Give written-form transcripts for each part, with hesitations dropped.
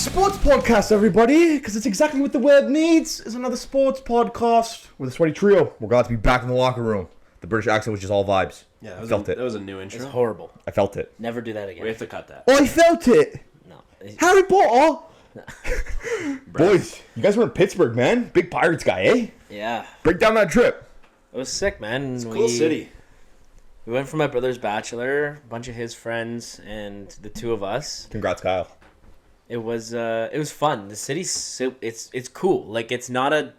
Sports podcast, everybody, because it's exactly what the web needs, is another sports podcast with a sweaty trio. We're glad to be back in the locker room. The British accent was just all vibes. Yeah, I felt it. That was a new intro. It's horrible. I felt it. Never do that again. We have to cut that. Oh, I felt it. No. Harry Potter. Boys, you guys were in Pittsburgh, man. Big Pirates guy, eh? Yeah. Break down that trip. It was sick, man. It's a cool city. We went for my brother's bachelor, a bunch of his friends, and the two of us. Congrats, Kyle. It was fun. The city's it's cool. Like it's not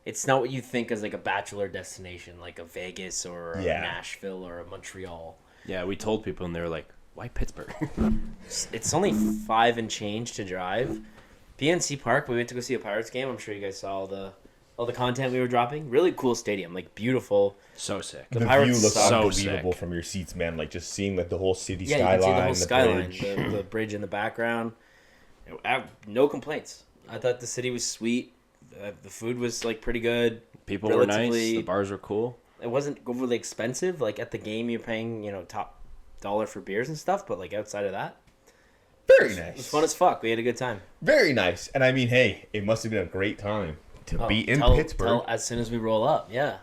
what you think as like a bachelor destination, like a Vegas or a Nashville or a Montreal. Yeah, we told people and they were like, "Why Pittsburgh?" It's only 5 and change to drive. PNC Park. We went to go see a Pirates game. I'm sure you guys saw all the content we were dropping. Really cool stadium, like beautiful. So sick. The Pirates view looks so unbelievable sick. from your seats, man. Like just seeing like the whole city Yeah, skyline, you can see the whole skyline, bridge. the bridge in the background. No complaints. I thought the city was sweet. The food was like pretty good. People were nice. The bars were cool. It wasn't overly expensive. Like at the game, you're paying top dollar for beers and stuff. But like outside of that, Very nice. it was fun as fuck. We had a good time. Very nice. And I mean, hey, it must have been a great time to be in Pittsburgh. As soon as we roll up, yeah.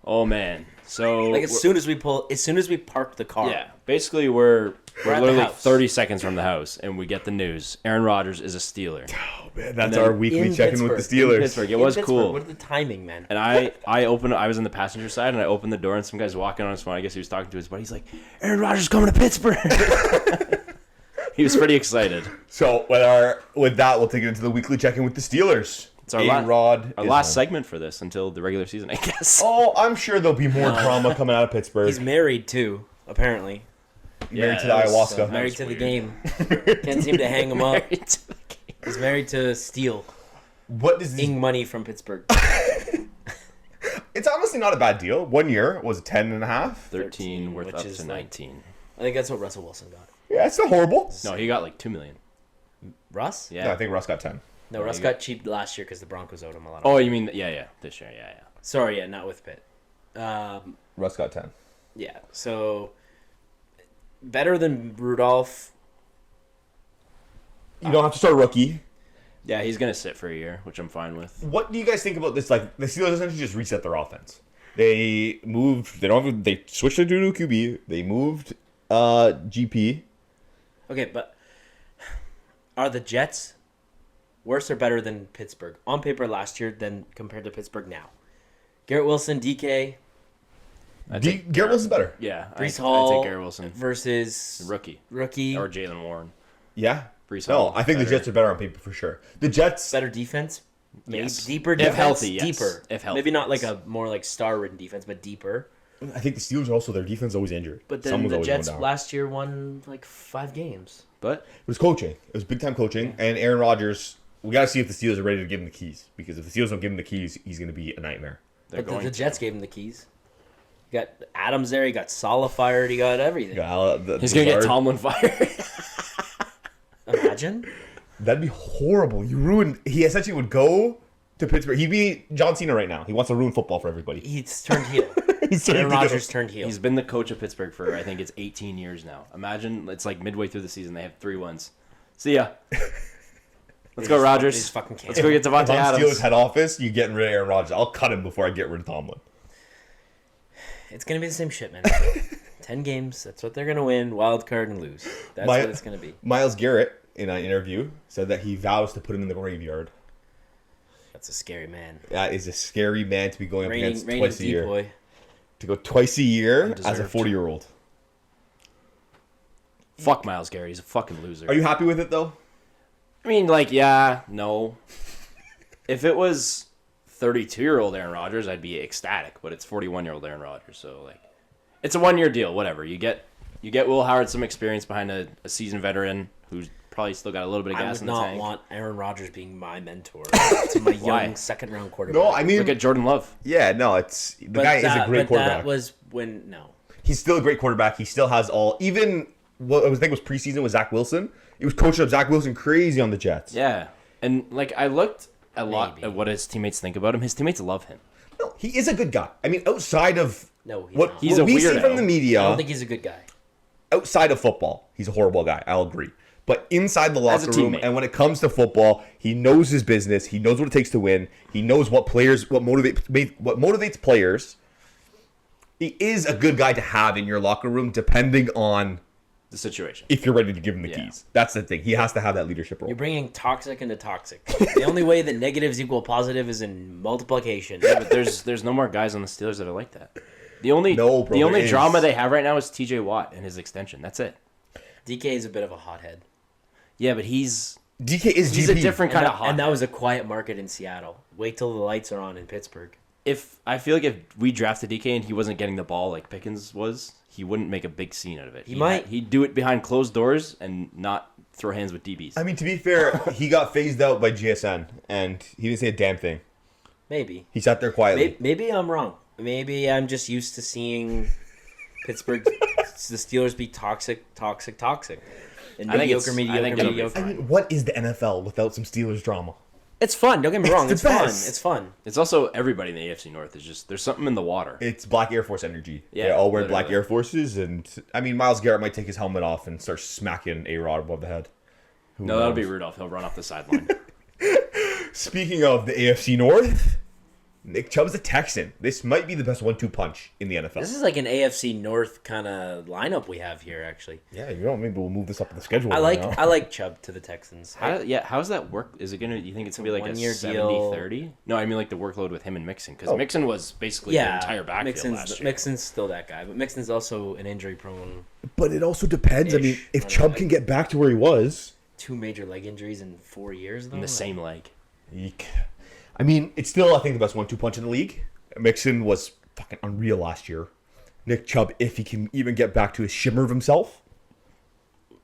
Oh man. So Like as soon as we park the car. yeah, basically we're at the literally house. 30 seconds from the house and we get the news. Aaron Rodgers is a Steeler. Oh man, that's then our weekly in check-in with the Pittsburgh. Steelers. Pittsburgh. It In was Pittsburgh, cool. What the timing, man? And I was in the passenger side and I opened the door and some guy's walking on his phone. I guess he was talking to his buddy. He's like, "Aaron Rodgers is coming to Pittsburgh." He was pretty excited. So with that, we'll take it into the weekly check-in with the Steelers. It's our last segment for this until the regular season, I guess. Oh, I'm sure there'll be more drama coming out of Pittsburgh. He's married too, apparently. Married to the that was, ayahuasca. Married to weird. the game. Can't seem to hang him up. He's married to Steel. What does this... Ing money from Pittsburgh. It's honestly not a bad deal. 1 year was 10 and a half. 13 worth which up is to like- 19. I think that's what Russell Wilson got. Yeah, it's not horrible. No, he got like 2 million. Russ? Yeah. No, I think Russ got 10. No, Russ got cheap last year because the Broncos owed him a lot. Oh, you mean yeah, this year, yeah. Sorry, yeah, not with Pitt. Russ got 10. Yeah, so better than Rudolph. You don't have to start rookie. Yeah, he's gonna sit for a year, which I'm fine with. What do you guys think about this? Like, the Steelers essentially just reset their offense. They moved. They switched to a new QB. They moved GP. Okay, but are the Jets worse or better than Pittsburgh on paper last year than compared to Pittsburgh now? Garrett Wilson, DK, Garrett Wilson's better. Yeah, Brees I Hall take Garrett Wilson versus rookie rookie. or Jalen Warren. Yeah. Brees No, Hall I think the better. Jets are better on paper for sure. The Jets. Better defense, maybe Yes. deeper If defense, healthy, yes. deeper. If healthy, maybe not like yes. a more like star-ridden defense, but deeper. I think the Steelers are also their defense is always injured. But then Someone's the always Jets going down. last year won like 5 games. But It was coaching. It was big time coaching. And Aaron Rodgers. We got to see if the Steelers are ready to give him the keys. Because if the Steelers don't give him the keys, he's going to be a nightmare. they're But going the to. Jets gave him the keys. You got Adams there. You got Saleh fired. You got everything. He's gonna get Tomlin fired. Imagine. That'd be horrible. You ruined. He essentially would go to Pittsburgh. He'd be John Cena right now. He wants to ruin football for everybody. He's turned heel. He's turning Aaron to Rodgers go. turned heel. He's been the coach of Pittsburgh for I think it's 18 years now. Imagine it's like midway through the season they have 3 wins. See ya. Let's go, Rodgers. He's fucking Let's go get If Devontae I'm Steelers Adams. head office, you getting rid of Aaron Rodgers. I'll cut him before I get rid of Tomlin. It's gonna be the same shit, man. 10 games. That's what they're gonna win. Wild card and lose. That's what it's gonna be. Miles Garrett, in an interview, said that he vows to put him in the graveyard. That's a scary man. That is a scary man to be going up against twice a year. Boy. To go twice a year as a Undeserved. 40-year-old. Fuck Miles Garrett. He's a fucking loser. Are you happy with it, though? I mean, like, yeah, no. If it was 32-year-old Aaron Rodgers, I'd be ecstatic. But it's 41-year-old Aaron Rodgers, so like, it's a 1-year deal. Whatever. You get Will Howard some experience behind a seasoned veteran who's probably still got a little bit of I gas would in the not tank. want Aaron Rodgers being my mentor to my Why? young second-round quarterback. No, I mean, Look at Jordan Love. yeah, no, it's the But guy is a great but quarterback. that was when He's still a great quarterback. He still has all. Even what I think was preseason with Zach Wilson. He was coaching up Zach Wilson crazy on the Jets. Yeah, and like I looked a lot Maybe. at what his teammates think about him. His teammates love him. No, he is a good guy. I mean, outside of No, he's what, not. He's what a we see weirdo. from the media, I don't think he's a good guy. outside of football, he's a horrible guy. I'll agree. But inside the locker room, teammate. and when it comes to football, he knows his business. He knows what it takes to win. He knows what motivates players. He is a good guy to have in your locker room, depending on the situation. If you're ready to give him the keys. That's the thing. He has to have that leadership role. You're bringing toxic into toxic. The only way that negatives equal positive is in multiplication. Yeah, but there's no more guys on the Steelers that are like that. The only there is. drama they have right now is TJ Watt and his extension. That's it. DK is a bit of a hothead. Yeah, but he's GP. a different kind of hothead. And that was a quiet market in Seattle. Wait till the lights are on in Pittsburgh. I feel like if we drafted DK and he wasn't getting the ball like Pickens was, he wouldn't make a big scene out of it. He'd do it behind closed doors and not throw hands with DBs. I mean, to be fair, he got phased out by GSN, and he didn't say a damn thing. Maybe. He sat there quietly. Maybe I'm wrong. Maybe I'm just used to seeing Pittsburgh, the Steelers be toxic. And mediocre. I mean, what is the NFL without some Steelers drama? It's fun. Don't get me wrong. It's fun. It's fun. It's also everybody in the AFC North is just there's something in the water. It's Black Air Force energy. Yeah, they all wear Black Air Forces, and I mean, Myles Garrett might take his helmet off and start smacking A-Rod above the head. That'll be Rudolph. He'll run off the sideline. Speaking of the AFC North, Nick Chubb's a Texan. This might be the best 1-2 punch in the NFL. This is like an AFC North kind of lineup we have here, actually. Yeah, maybe we'll move this up in the schedule. I like Chubb to the Texans. How does that work? Is it gonna? You think it's gonna be like a 70-30? No, I mean like the workload with him and Mixon, because Mixon was basically the entire backfield last year. Mixon's still that guy, but Mixon's also an injury prone. But it also depends. I mean, if Chubb can get back to where he was, 2 major leg injuries in 4 years, though. In the same leg. Eek. I mean, it's still, I think, the best 1-2 punch in the league. Mixon was fucking unreal last year. Nick Chubb, if he can even get back to his shimmer of himself.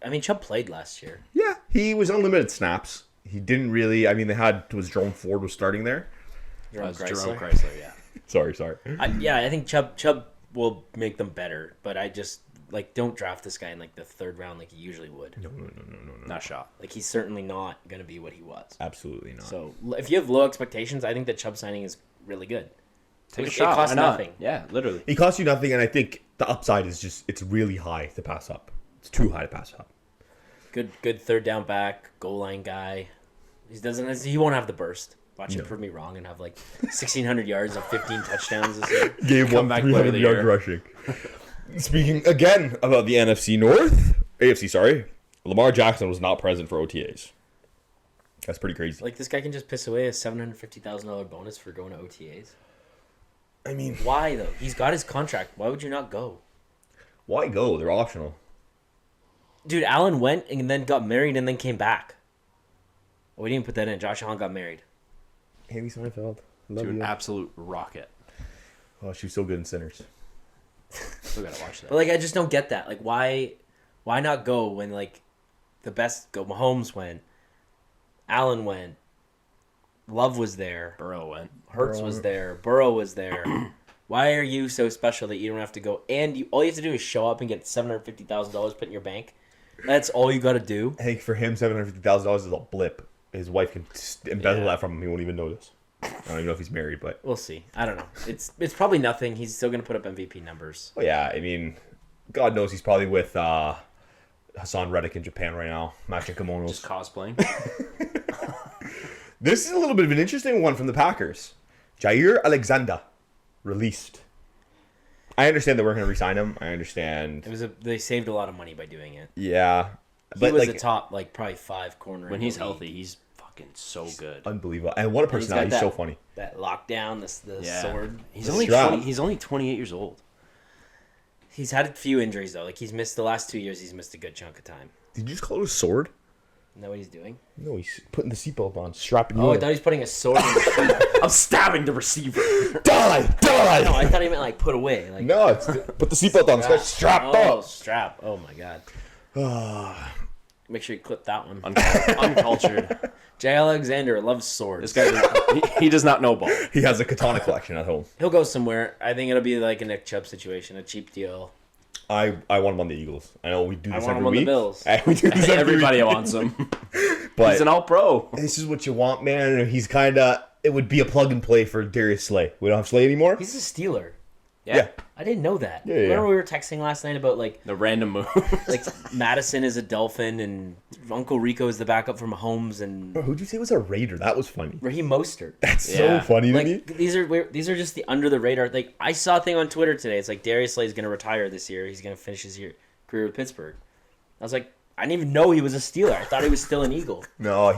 I mean, Chubb played last year. Yeah, he was unlimited snaps. He didn't really. I mean, Jerome Ford was starting there. Jerome Chrysler, yeah. Sorry. I think Chubb will make them better, but I just don't draft this guy in the third round like you usually would. No. Not a shot. He's certainly not going to be what he was. Absolutely not. So if you have low expectations, I think that Chubb signing is really good. Take a shot. It costs nothing. Yeah, literally. It costs you nothing, and I think the upside is it's really high to pass up. It's too high to pass up. Good third down back, goal line guy. He won't have the burst. Watch him prove me wrong and have 1,600 yards and 15 touchdowns this year. Game one, 300 yard rushing. Speaking again about the AFC, sorry. Lamar Jackson was not present for OTAs. That's pretty crazy. This guy can just piss away a $750,000 bonus for going to OTAs. I mean, why though? He's got his contract. Why would you not go? Why go? They're optional. Dude, Allen went and then got married and then came back. Oh, we didn't put that in. Josh Allen got married. Haley Seinfeld. To an absolute rocket. Oh, she was so good in Sinners. Still gotta watch that. But I just don't get that. Why not go when the best go? Mahomes went, Allen went, Love was there, Burrow went, Hurts was there, Burrow was there. Why are you so special that you don't have to go? And all you have to do is show up and get $750,000 put in your bank. That's all you got to do. I think for him, $750,000 is a blip. His wife can embezzle that from him. He won't even notice. I don't even know if he's married, but we'll see. I don't know. It's probably nothing. He's still gonna put up MVP numbers. Oh yeah, I mean, God knows he's probably with Hassan Reddick in Japan right now, matching kimonos. Just cosplaying. This is a little bit of an interesting one from the Packers. Jaire Alexander released. I understand they weren't going to re-sign him. I understand. They saved a lot of money by doing it. Yeah, he was a top probably 5 corner. When he's healthy, he's fucking so good. Unbelievable. And what a personality. He's so funny. That lockdown, the sword. He's only 28 years old. He's had a few injuries though. He's missed the last 2 years. He's missed a good chunk of time. Did you just call it a sword? Isn't that what he's doing? No, he's putting the seatbelt on, strapping you in. I thought he was putting a sword in the I'm stabbing the receiver. Die! No, I thought he meant put away. No, it's put the seatbelt on. This guy's strapped up. Strap. Oh my god. Make sure you clip that one. Uncultured. Jaire Alexander loves swords. This guy, he does not know ball. He has a katana collection at home. He'll go somewhere. I think it'll be like a Nick Chubb situation, a cheap deal. I want him on the Eagles. I know we do this every week. I want him on the Bills. We do this Everybody wants him. But he's an all-pro. This is what you want, man. He's kind of... It would be a plug and play for Darius Slay. We don't have Slay anymore. He's a Steeler. Yeah. I didn't know that. Yeah. Remember we were texting last night about like The random move. like Madison is a Dolphin and Uncle Rico is the backup from Mahomes and Bro, who'd you say was a Raider? That was funny. Raheem Mostert. That's Yeah. so funny to me. Like these are just the under the radar. Like I saw a thing on Twitter today. It's like Darius Slay's going to retire this year. He's going to finish his career with Pittsburgh. I was like, I didn't even know he was a Steeler. I thought he was still an Eagle. No,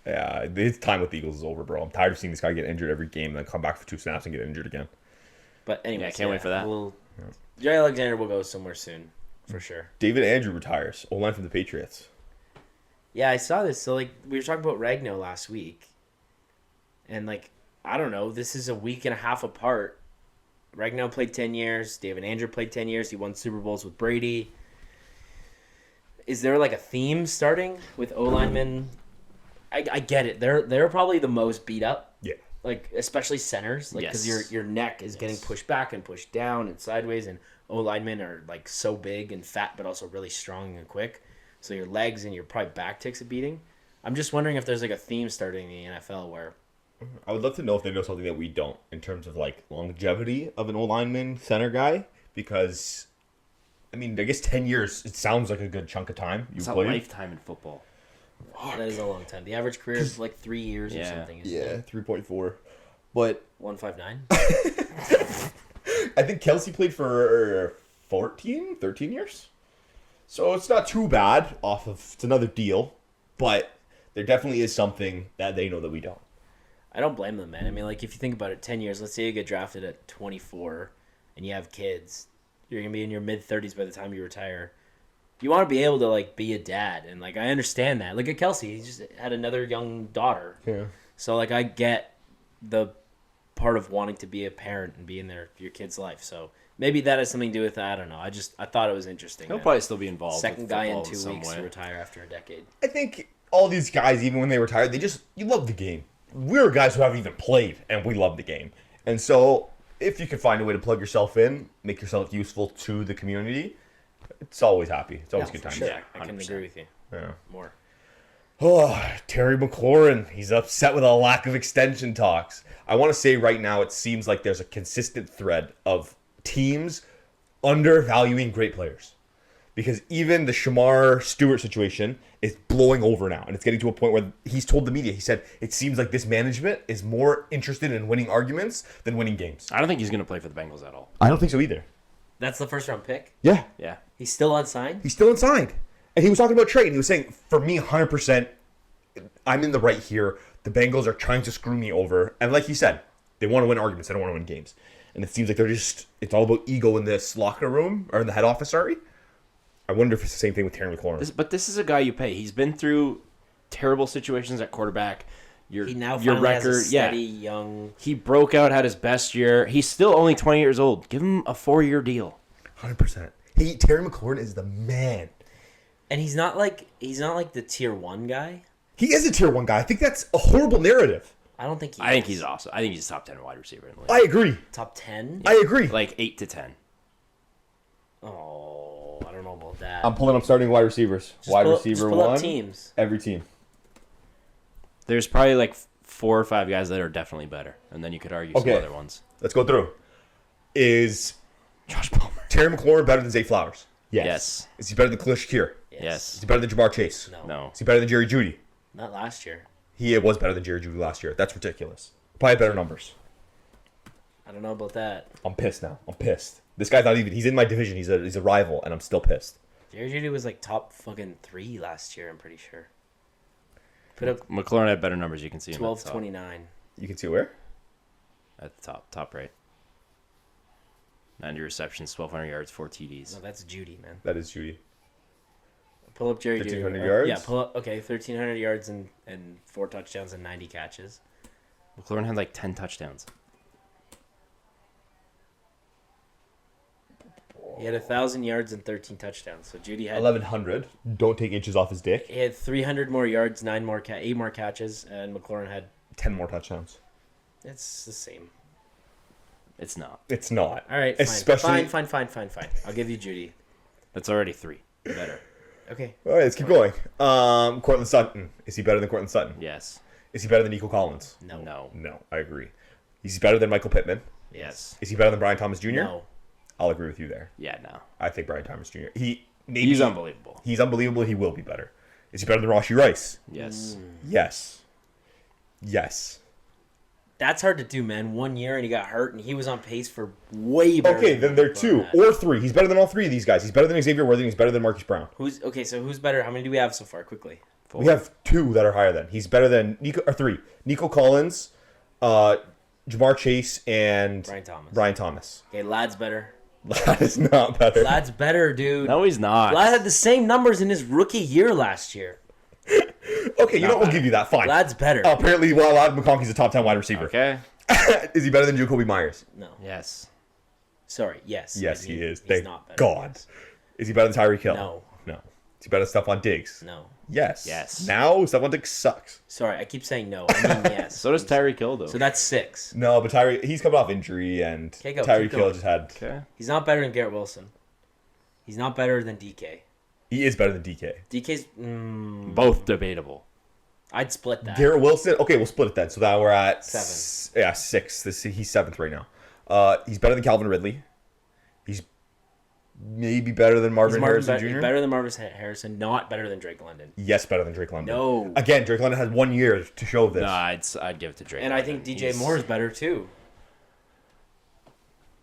yeah, his time with the Eagles is over, bro. I'm tired of seeing this guy get injured every game and then come back for 2 snaps and get injured again. But anyway, Yeah, can't wait for that. Jaire Alexander will go somewhere soon, for sure. David Andrew retires. O-line from the Patriots. Yeah, I saw this. So, like, we were talking about Ragnow last week. And, like, I don't know. This is a week and a half apart. Ragnow played 10 years. David Andrew played 10 years. He won Super Bowls with Brady. Is there, like, a theme starting with O-linemen? I get it. They're probably the most beat up. Yeah. Like, especially centers. Like, because Yes. your neck is getting pushed back and pushed down and sideways. And O-linemen are, like, so big and fat, but also really strong and quick. So your legs and your probably back takes a beating. I'm just wondering if there's, like, a theme starting in the NFL where... I would love to know if they know something that we don't in terms of, like, longevity of an O-lineman center guy. Because, I mean, I guess 10 years, it sounds like a good chunk of time It's you a played. lifetime in football. That is a long time. The average career is, like, 3 years or Yeah. something. Yeah, 3.4. But 159? I think Kelsey played for 13 years. So it's not too bad off of, it's another deal. But there definitely is something that they know that we don't. I don't blame them, man. I mean, like, if you think about it, 10 years, let's say you get drafted at 24 and you have kids. You're going to be in your mid-30s by the time you retire. You want to be able to, like, be a dad. And, like, I understand that. Look at Kelsey. He just had another young daughter. Yeah. So, like, I get the part of wanting to be a parent and be in your kid's life. So maybe that has something to do with that. I don't know. I thought it was interesting. He'll man. probably still be involved. Second with guy in football 2 some weeks way. to retire after a decade. I think all these guys, even when they retire, you love the game. We're guys who haven't even played, and we love the game. And so, if you can find a way to plug yourself in, make yourself useful to the community, it's always happy. It's always Yeah, good for times. sure. Yeah, I can 100%. agree with you. Yeah. More. Oh, Terry McLaurin. He's upset with a lack of extension talks. I want to say right now, it seems like there's a consistent thread of teams undervaluing great players. Because even the Shamar Stewart situation is blowing over now. And it's getting to a point where he's told the media, he said, it seems like this management is more interested in winning arguments than winning games. I don't think he's going to play for the Bengals at all. I don't think so either. That's the first round pick? Yeah. Yeah. He's still unsigned? He's still unsigned. And he was talking about trade. And he was saying, for me, 100%, I'm in the right here. The Bengals are trying to screw me over. And like he said, they want to win arguments. They don't want to win games. And it seems like it's all about ego in this locker room, or in the head office, sorry. I wonder if it's the same thing with Terry McLaurin. But this is a guy you pay. He's been through terrible situations at quarterback. He now your finally record, has a steady, young... He broke out, had his best year. He's still only 20 years old. Give him a 4-year deal. 100%. Terry McLaurin is the man. And he's not like the tier 1 guy. He is a tier 1 guy. I think that's a horrible narrative. I don't think I think he's awesome. I think he's a top 10 wide receiver in the league. I agree. top 10. I agree. Like 8 to 10. Oh, I don't know about that. I'm pulling up starting wide receivers. Just Wide pull- receiver just pull up 1. teams. Every team. There's probably like 4 or 5 guys that are definitely better. And then you could argue Okay. some other ones. Let's go through. Is Josh Palmer. Terry McLaurin better than Zay Flowers? Yes. Is he better than Khalil Shakir? Yes. Is he better than Jamar Chase? No. Is he better than Jerry Jeudy? Not last year. He was better than Jerry Jeudy last year. That's ridiculous. Probably better numbers. I don't know about that. I'm pissed now. I'm pissed. This guy's not even. He's in my division. He's a rival, and I'm still pissed. Jerry Jeudy was like top fucking 3 last year, I'm pretty sure. Put up McLaurin had better numbers. You can see him 12, at the top. 29. You can see where? At the top right. 90 receptions, 1,200 yards, 4 TDs. No, that's Judy, man. That is Jeudy. Pull up Jerry Jeudy. 1,300 yards? Yeah, pull up. Okay, 1,300 yards and 4 touchdowns and 90 catches. McLaurin had like 10 touchdowns. He had 1,000 yards and 13 touchdowns. So Judy had 1,100. Don't take inches off his dick. he had 300 more yards, 8 more catches, and McLaurin had 10 more touchdowns. it's the same. It's not. It's not. All right, fine. Especially. Fine. I'll give you Judy. That's already 3. Better. Okay. All right, let's keep going. Cortland Sutton. Is he better than Cortland Sutton? Yes. Is he better than Nico Collins? No. No. No, I agree. Is he better than Michael Pittman? Yes. Is he better than Brian Thomas Jr.? No. I'll agree with you there. Yeah, no. I think Brian Thomas Jr. He's unbelievable. He's unbelievable. He will be better. Is he better than Rashee Rice? Yes. Yes. Yes. That's hard to do, man. 1 year and he got hurt, and he was on pace for way better. Okay, then they're 2 or 3. He's better than all 3 of these guys. He's better than Xavier Worthing. He's better than Marcus Brown. Who's better? How many do we have so far? Quickly. 4. We have 2 that are higher than. He's better than 3. Nico Collins, Jamar Chase, and Brian Thomas. Okay, Lad's better. Lad is not better. Lad's better, dude. No, he's not. Lad had the same numbers in his rookie year last year. Okay, you know what? We'll give you that. Fine. Lad's better. Apparently, Lad McConkey's a top 10 wide receiver. Okay. Is he better than Jacoby Myers? No. Yes. Sorry, yes. Yes, he is. He's Thank not better. God. Yes. Is he better than Tyreek Hill? No. No. Is he better than Stephon Diggs? No. Yes. Yes. Now, Stephon Diggs sucks. Sorry, I keep saying no. I mean yes. So does Tyreek Hill, though. So that's 6. No, but he's coming off injury, and Okay, go. Tyreek Keep Hill going. just had... Okay. He's not better than Garrett Wilson. He's not better than DK. He is better than DK. DK's... Both debatable. I'd split that. Garrett Wilson? Okay, we'll split it then. So now we're at... 7. Yeah, 6. He's 7th right now. He's better than Calvin Ridley. He's maybe better than Marvin Harrison Jr. He's better than Marvin Harrison, not better than Drake London. Yes, better than Drake London. No. Again, Drake London has 1 year to show this. No, I'd give it to Drake. And I think DJ Moore is better too.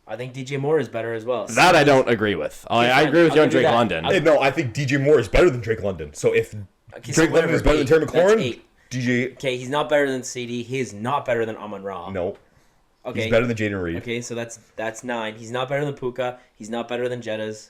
I think DJ Moore is better as well. That I don't agree with. I agree with you on Drake London. No, I think DJ Moore is better than Drake London. So if Drake London is better than Terry McLaurin, DJ... Okay, he's not better than CD. He is not better than Amon Ra. No. Okay. He's better than Jaden Reed. Okay, so that's 9. He's not better than Puka. He's not better than Jettas.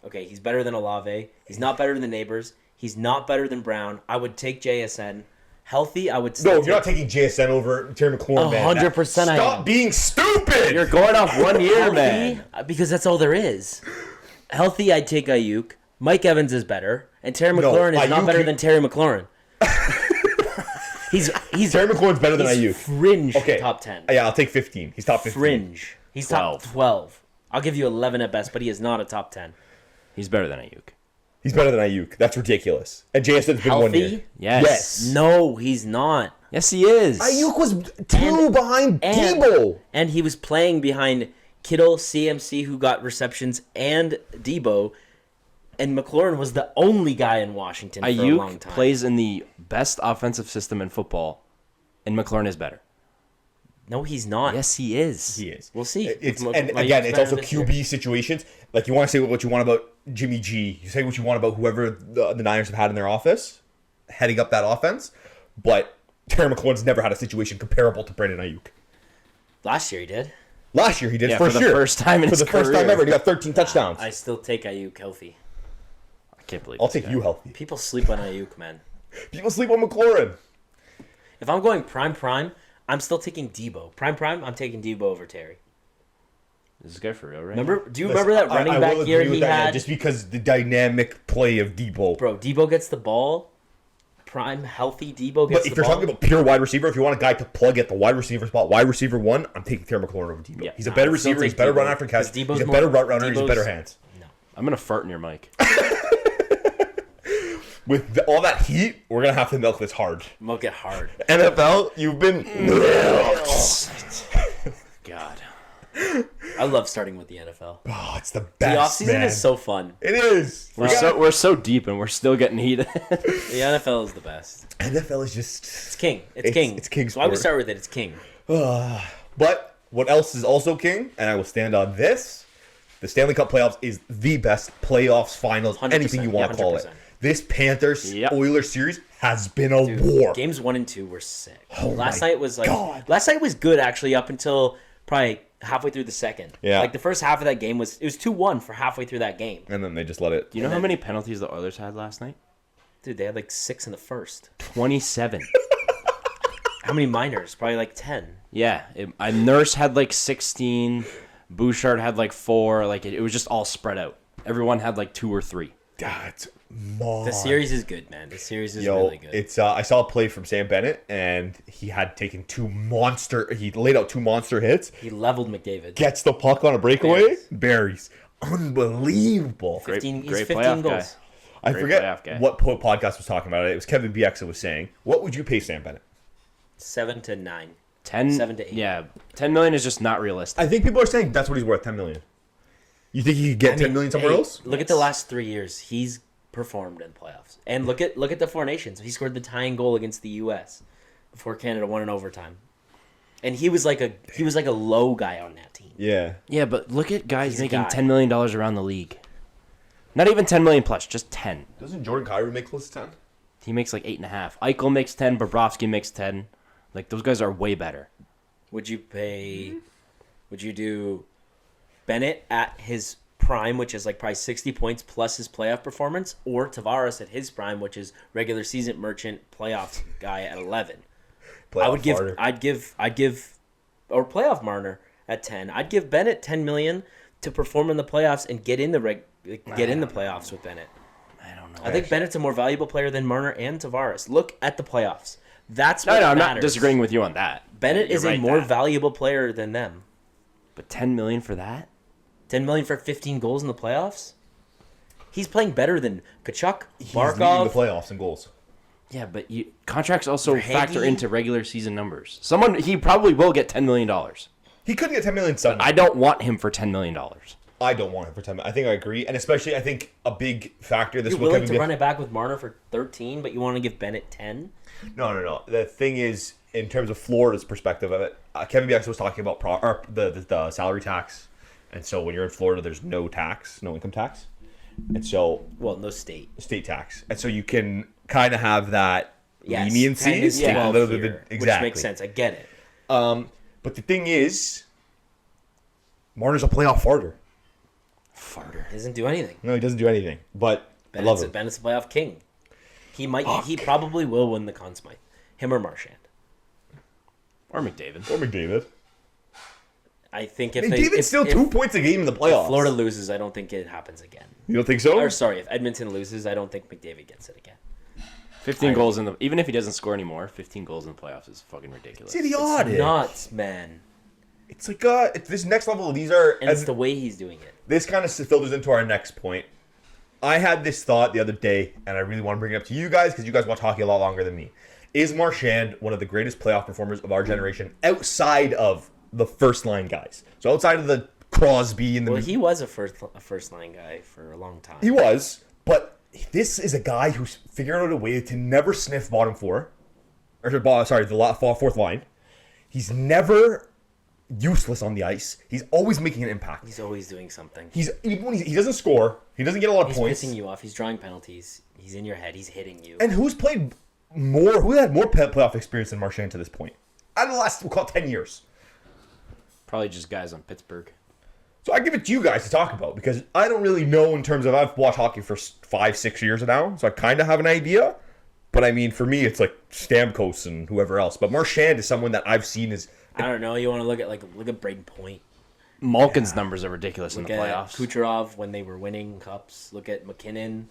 Okay, he's better than Olave. He's not better than the Neighbors. He's not better than Brown. I would take JSN. Healthy, I would still No, you're not taking JSN over Terry McLaurin, man. 100% I am. Stop being stupid! You're going off 1 year, Healthy, man. because that's all there is. Healthy, I'd take Ayuk. Mike Evans is better. And Terry McLaurin is not better than Terry McLaurin. He's Terry McLaurin's better than Ayuk. Fringe top 10. Yeah, I'll take 15. He's top 15. Fringe. He's 12. top 12. I'll give you 11 at best, but he is not a top 10. He's better than Ayuk. He's better than Ayuk. That's ridiculous. And JSN's been 1 year. Yes. No, he's not. Yes, he is. Ayuk was 2 behind Debo. And he was playing behind Kittle, CMC, who got receptions, and Debo. And McLaurin was the only guy in Washington for a long Ayuk time. plays in the best offensive system in football, and McLaurin is better. No, he's not. Yes, he is. He is. We'll see. And again, it's also QB situations. Like, you want to say what you want about Jimmy G. You say what you want about whoever the Niners have had in their office, heading up that offense. But Terry McLaurin's never had a situation comparable to Brandon Ayuk. Last year he did. Last year he did. Yeah, for the first time in his career. For the first time ever. He got 13 touchdowns. I still take Ayuk healthy. I can't believe I'll this take guy. you healthy. People sleep on Ayuk, man. People sleep on McLaurin. If I'm going prime, I'm still taking Debo. Prime, I'm taking Debo over Terry. This is good for real, right? Do you remember that running back year he had? Just because the dynamic play of Debo. Bro, Debo gets the ball. Prime, healthy Debo gets But if the you're ball. talking about pure wide receiver, if you want a guy to plug at the wide receiver spot, wide receiver 1, I'm taking Terry McLaurin over Debo. Yeah, He's a better I'd still receiver. He's a take better Debo, run after catch. because He's a better route runner. He's a better hands. I'm going to fart in your mic. With all that heat, we're going to have to milk this hard. Milk it hard. NFL, you've been milked. God. I love starting with the NFL. Oh, it's the The best, offseason man. is so fun. It is. We're so deep and we're still getting heated. The NFL is the best. NFL is just... It's king. It's king. It's king That's why we sport. start with it. It's king. But what else is also king, and I will stand on this, the Stanley Cup playoffs is the best playoffs, finals, 100%, anything you want to call it. 100%. This Panthers Yep. Oilers series has been a war. Games 1 and 2 were sick. Oh last my night was God. last night was good actually up until probably halfway through the second. Yeah. Like the first half of that game was 2-1 for halfway through that game. And then they just let it. Do you know how many penalties the Oilers had last night? Dude, they had like 6 in the first. 27. How many minors? Probably like 10. Yeah. Nurse had like 16. Bouchard had like 4. Like it was just all spread out. Everyone had like 2 or 3. That's The series is good, man. The series is Yo, really good. it's I saw a play from Sam Bennett, and he had taken he laid out 2 monster hits. He leveled McDavid. Gets the puck on a breakaway. Berries. Unbelievable. He's great 15 playoff goals. guy. I Great forget playoff guy. what podcast was talking about it. It was Kevin Bieksa was saying, what would you pay Sam Bennett? 7 to 9. 7 to 8. Yeah, 10 million is just not realistic. I think people are saying that's what he's worth, 10 million. You think he could get 10 million somewhere else? Look at the last 3 years. He's performed in the playoffs. And look at the four nations. He scored the tying goal against the US before Canada won in overtime. And he was like a low guy on that team. Yeah. Yeah, but look at guys He's a making guy. $10 million around the league. Not even 10 million plus, just 10. Doesn't Jordan Kyrie make close to 10? He makes like 8.5. Eichel makes 10. Bobrovsky makes 10. Like, those guys are way better. Would you do Bennett at his prime, which is like probably 60 points plus his playoff performance, or Tavares at his prime, which is regular season merchant playoff guy at 11? I'd give or playoff Marner at 10. I'd give Bennett 10 million to perform in the playoffs and get in the playoffs with Bennett. I don't know. I think Bennett's a more valuable player than Marner and Tavares. Look at the playoffs. That's No, what I'm matters. not disagreeing with you on that. Bennett You're is right a more that. valuable player than them. But 10 million for that? 10 million for 15 goals in the playoffs? He's playing better than Kachuk, He's leading the Barkov. playoffs in goals. Yeah, but contracts also Verhaeghe? factor into regular season numbers. He probably will get $10 million. He couldn't get 10 million suddenly. I don't want him for $10 million. I don't want him for 10 million. I think I agree. And especially, I think a big factor this You're willing to run it back with Marner for 13, but you want to give Bennett 10? No. The thing is, in terms of Florida's perspective of it, Kevin Bieksa was talking about the salary tax. And so when you're in Florida, there's no tax, no income tax. And so... Well, no state tax. And so you can kind of have that leniency. 10 is 12 a little bit- here, exactly. which makes sense. I get it. But the thing is, Marner's a playoff farter. He doesn't do anything. No, he doesn't do anything. But I love him. Bennett's a playoff king. He probably will win the Conn Smythe. Him or Marchand. Or McDavid. Or McDavid. I think McDavid's still 2 points a game in the playoffs. If Florida loses, I don't think it happens again. You don't think so? Or sorry, if Edmonton loses, I don't think McDavid gets it again. 15 goals in the... Even if he doesn't score anymore, 15 goals in the playoffs is fucking ridiculous. It's idiotic. Nuts, man. It's like it's this next level. These are... And it's the way he's doing it. This kind of filters into our next point. I had this thought the other day, and I really want to bring it up to you guys because you guys watch hockey a lot longer than me. Is Marchand one of the greatest playoff performers of our generation outside of the first-line guys? So outside of the Crosby and the... Well, he was a first-line guy for a long time. He was, but this is a guy who's figured out a way to never sniff bottom four. The fourth line. He's never useless on the ice. He's always making an impact. He's always doing something. Even when he doesn't score, he doesn't get a lot of He's points. pissing you off. He's drawing penalties. He's in your head. He's hitting you. And who had more playoff experience than Marchand to this point? Out of the last, we'll call it 10 years. Probably just guys on Pittsburgh. So I give it to you guys to talk about because I don't really know in terms of I've watched hockey for 5-6 years now, so I kind of have an idea. But I mean, for me, it's like Stamkos and whoever else. But Marchand is someone that I've seen as I don't know. You want to look at Braden Point. Malkin's numbers are ridiculous in Look the at playoffs. Kucherov when they were winning cups. Look at McKinnon.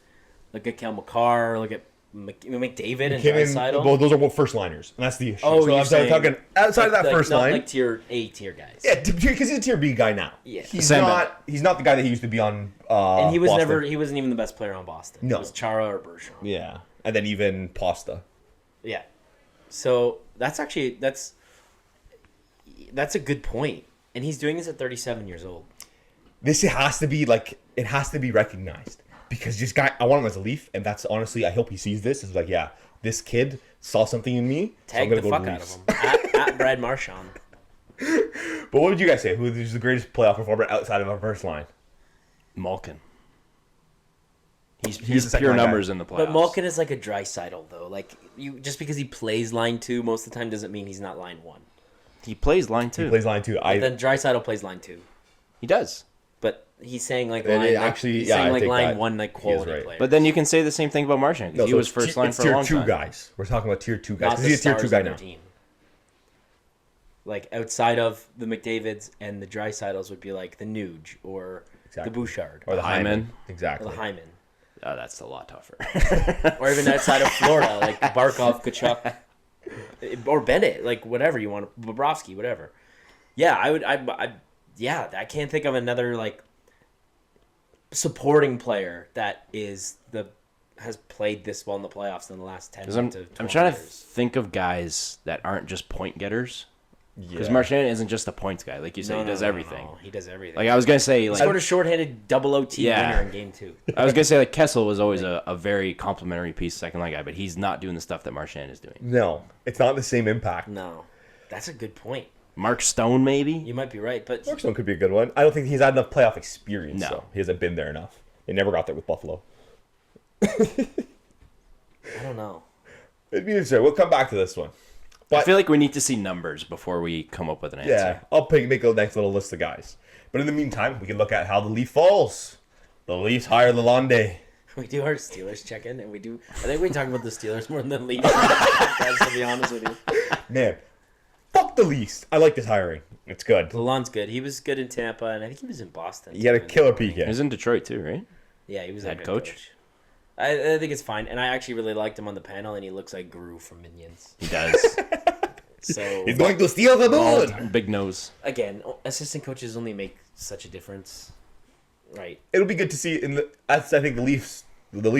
Look at Kel McCarr. Look at McDavid and Draisaitl. Well, those are first liners, and that's the issue. Oh, so you're I'm saying talking outside of that first not line. like tier A tier guys. Yeah, because he's a tier B guy now. Yeah. He's Sam not. He's not the guy that he used to be on. And he was Boston. He wasn't even the best player on Boston. No. It was Chara or Bergeron. Yeah, and then even Pasta. Yeah. So that's a good point. And he's doing this at 37 years old. This has to be it has to be recognized because this guy, I want him as a Leaf, and that's honestly, I hope he sees this. It's like, yeah, this kid saw something in me. Tag so the fuck out of him. at Brad Marchand. But what would you guys say? Who is the greatest playoff performer outside of our first line? Malkin. the He's second pure line guy. numbers in the playoffs. But Malkin is like a Draisaitl though. Like just because he plays line 2 most of the time doesn't mean he's not line 1. He plays line 2. He plays line 2. But then Draisaitl plays line 2. He does. But he's saying like Then line it actually- he's yeah, saying I like take line that. 1 like He is quality right. player. But then you can say the same thing about Marchand because he was first line for a long Tier 2 time. guys. We're talking about tier 2 guys. not 'Cause the he's a tier 2 stars guy on their now. team. Like outside of the McDavids and the Draisaitl's would be like the Nuge or Exactly. the Bouchard Or the Hyman. Hyman. Exactly. or the Hyman. Oh, that's a lot tougher. Or even outside of Florida, like Barkov, Kachuk, or Bennett, like whatever you want, Bobrovsky, whatever. Yeah, I can't think of another like supporting player that has played this well in the playoffs in the last 10 to 12 I'm trying to years. think of guys that aren't just point getters. Because Marchand isn't just a points guy. Like you said, he does everything. No. He does everything. Like I was going to say... He like scored a shorthanded double OT winner in game 2. I was going to say, like, Kessel was always a very complimentary piece, second line guy, but he's not doing the stuff that Marchand is doing. No, it's not the same impact. No. That's a good point. Mark Stone, maybe? You might be right, but... Mark Stone could be a good one. I don't think he's had enough playoff experience, No. though. He hasn't been there enough. They never got there with Buffalo. I don't know. It'd be interesting. We'll come back to this one. But I feel like we need to see numbers before we come up with an answer. yeah, I'll make a next little list of guys. But in the meantime, we can look at how the Leaf falls. The Leafs hire Lalonde. We do our Steelers check-in, and I think we talk about the Steelers more than the Leafs. Guys, to be honest with you. Man, fuck the Leafs. I like this hiring. It's good. Lalonde's good. He was good in Tampa, and I think he was in Boston. He had a killer He PK. was in Detroit, too, right? Yeah, he was Head a good coach. I think it's fine, and I actually really liked him on the panel, and he looks like Gru from Minions. He does. So He's going to steal the moon. Bald, big nose. again, assistant coaches only make such a difference, right? It'll be good to see. I think the Leafs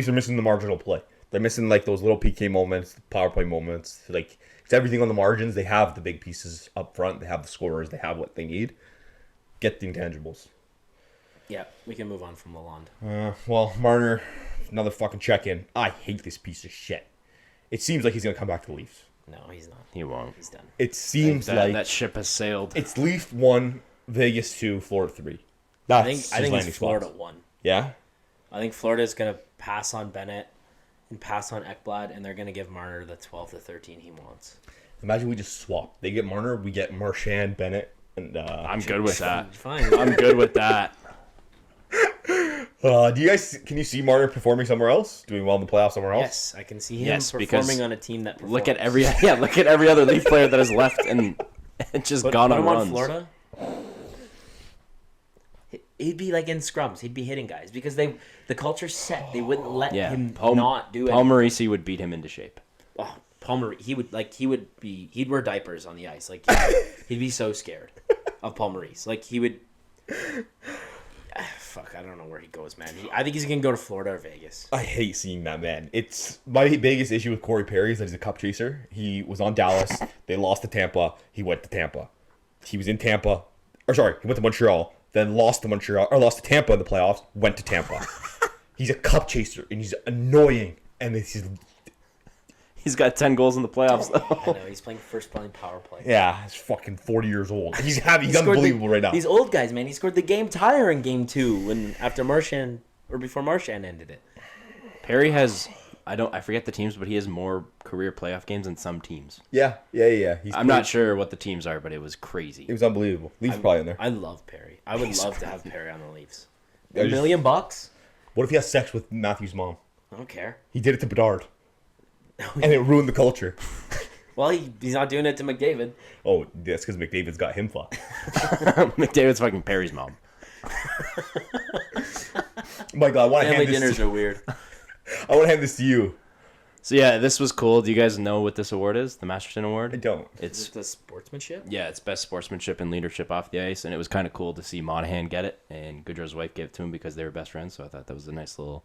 are missing the marginal play. They're missing like those little PK moments, the power play moments. Like it's everything on the margins. They have the big pieces up front. They have the scorers. They have what they need. Get the intangibles. Yeah, we can move on from Lalonde. Well, Marner, another fucking check-in. I hate this piece of shit. It seems like he's gonna come back to the Leafs. No, he's not. He won't. He's done. It seems That ship has sailed. it's Leaf 1, Vegas 2, Florida 3. I That's think his it's Florida spots. 1. Yeah? I think Florida is going to pass on Bennett and pass on Ekblad, and they're going to give Marner the 12 to 13 he wants. Imagine we just swap. They get Marner, we get Marchand, Bennett, and I'm good with that. Fine. I'm good with that. can you see Marner performing somewhere else? Doing well in the playoffs somewhere else? Yes, I can see him Yes, because performing on a team that performs. Look at every other Leaf player that has left and just gone put on him runs. on Florida. He'd be like in scrums. He'd be hitting guys because the culture's set. They wouldn't let him not do it. Paul Maurice would beat him into shape. Oh, Palmer, he'd wear diapers on the ice. Like he'd be so scared of Paul Maurice. Like he would. Fuck, I don't know where he goes, man. I think he's gonna go to Florida or Vegas. I hate seeing that man. It's my biggest issue with Corey Perry is that he's a cup chaser. He was on Dallas. They lost to Tampa. He went to Tampa. He was in Tampa. He went to Montreal. Then lost to Tampa in the playoffs. Went to Tampa. He's a cup chaser and he's annoying. And He's got 10 goals in the playoffs though. I know he's playing power play. yeah, he's fucking 40 years old. He's unbelievable right now. These old guys, man. He scored the game tire in game 2 after Marchand or before Marchand ended it. Perry has I forget the teams, but he has more career playoff games than some teams. Yeah. I'm not sure what the teams are, but it was crazy. It was unbelievable. Leafs probably in there. I love Perry. I would love to have Perry on the Leafs. I $1 million bucks? What if he has sex with Matthew's mom? I don't care. He did it to Bedard. And it ruined the culture. Well, he's not doing it to McDavid. Oh, that's because McDavid's got him fucked. McDavid's fucking Perry's mom. Michael, I want to Family hand this dinners to are weird. I want to hand this to you. So yeah, this was cool. Do you guys know what this award is? The Masterton Award? I don't. Is It's it the sportsmanship? Yeah, it's best sportsmanship and leadership off the ice, and it was kind of cool to see Monahan get it, and Gaudreau's wife gave it to him because they were best friends. So I thought that was a nice little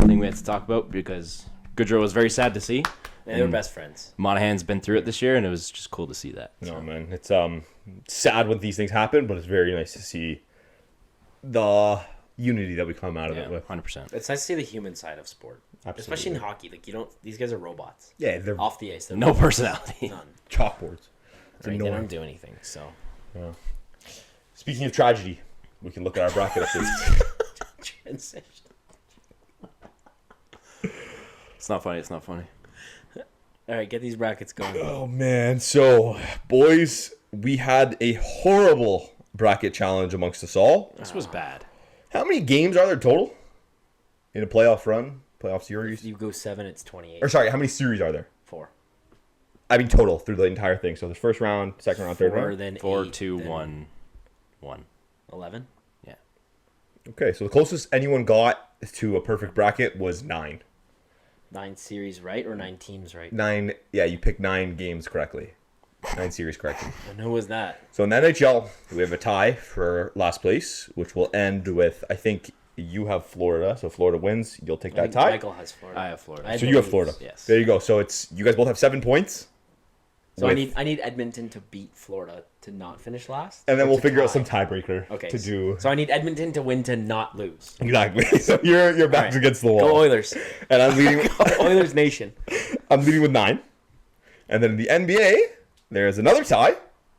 thing we had to talk about because Gaudreau was very sad to see. They were best friends. Monahan's been through it this year, and it was just cool to see that. No, man. It's sad when these things happen, but it's very nice to see the unity that we come out of it with. 100%. It's nice to see the human side of sport, especially in hockey. Like these guys are robots. Yeah, they're Off the ice, they're No personality. none. chalkboards. It's Right? They annoying. don't do anything. So Speaking of tragedy, we can look at our bracket updates. transition. It's not funny. It's not funny. All right, get these brackets going. Oh, man. So, boys, we had a horrible bracket challenge amongst us all. This was bad. How many games are there total in a playoff run, playoff If series? you go 7, it's 28. Or sorry, how many series are there? 4. I mean total through the entire thing. So the first round, second round, third 4, round. then 4, 8, 2, then 1, 1. 11. Yeah. Okay, so the closest anyone got to a perfect bracket was 9. 9 series right or 9 teams right? 9. Yeah, you picked 9 games correctly. 9 series correctly. And who was that? So in the NHL, we have a tie for last place, which will end with, I think you have Florida. So if Florida wins, you'll take I that think tie. Michael has Florida. I have Florida. I So you have believe- Florida. Yes. There you go. So you guys both have 7 points. So I need Edmonton to beat Florida to not finish last, and then or we'll to figure out tie? some tiebreaker to do. So I need Edmonton to win to not lose. Exactly. So your back's Right. against the wall. Go Oilers. And I'm leading. Oilers Nation. I'm leading with 9. And then in the NBA, there's another tie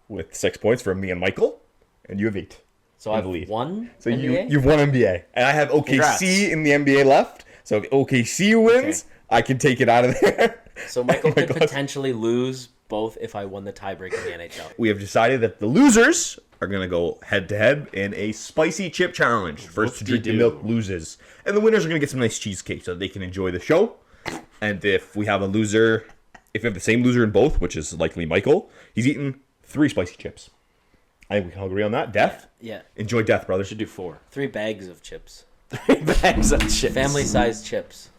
with 6 points from me and Michael, and you have 8. So In I've the lead. won. So NBA? you've won NBA, and I have OKC Congrats. in the NBA left. So if OKC wins, I can take it out of there. So Michael could Michael- potentially lose both if I won the tiebreak in the NHL. We have decided that the losers are going to go head-to-head in a spicy chip challenge. First to drink the milk loses. And the winners are going to get some nice cheesecake so that they can enjoy the show. And if we have a loser, if we have the same loser in both, which is likely Michael, he's eating 3 spicy chips. I think we can all agree on that. Death? Yeah. Enjoy death, brothers. Should do 4. 3 bags of chips. 3 bags of chips. Family-sized chips.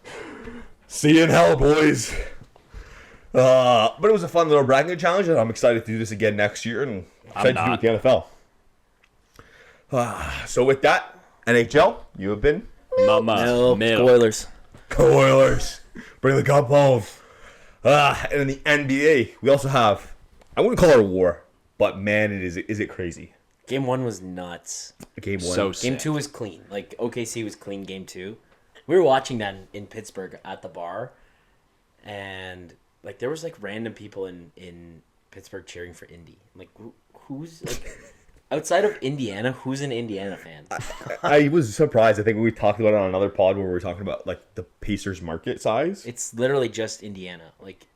See you in hell, boys. But it was a fun little bragging challenge, and I'm excited to do this again next year, and excited to do it with the NFL. So with that, NHL, you have been Mama. Milk. Oilers. Go Oilers. Bring the cup home. And in the NBA, we also have, I wouldn't call it a war, but man, is it crazy. Game 1 was nuts. Game 1. So Game sick. 2 was clean. Like, OKC was clean game 2. We were watching that in Pittsburgh at the bar, and like there was like random people in Pittsburgh cheering for Indy. I'm like, who's like outside of Indiana? Who's an Indiana fan? I was surprised. I think we talked about it on another pod where we were talking about like the Pacers market size. It's literally just Indiana. Like,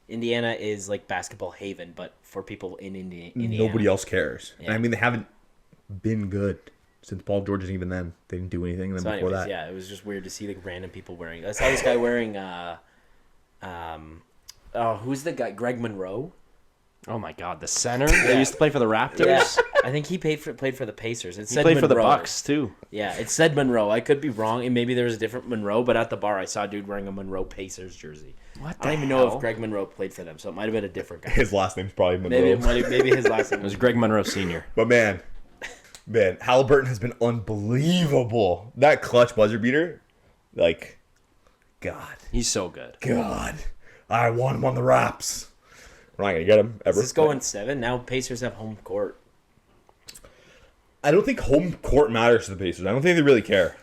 Indiana is like basketball haven, but for people in Indiana. Nobody else cares. Yeah. And I mean, they haven't been good since Paul George, and even then they didn't do anything. And then So before anyways, that, yeah, it was just weird to see like random people wearing. I saw this guy wearing who's the guy? Greg Monroe. Oh my God, the center that used to play for the Raptors. Yeah, I think he played for the Pacers. It He said played for the Monroe. Bucks too. Yeah, it said Monroe. I could be wrong, and maybe there was a different Monroe. But at the bar, I saw a dude wearing a Monroe Pacers jersey. What I don't even know if Greg Monroe played for them, so it might have been a different guy. his last name's probably Monroe. Maybe his last name It was Greg Monroe Sr. But man, Haliburton has been unbelievable. That clutch buzzer beater, like, God, He's so good. I want him on the Raps. We're not gonna get him ever. Is this going 7? Now Pacers have home court. I don't think home court matters to the Pacers. I don't think they really care.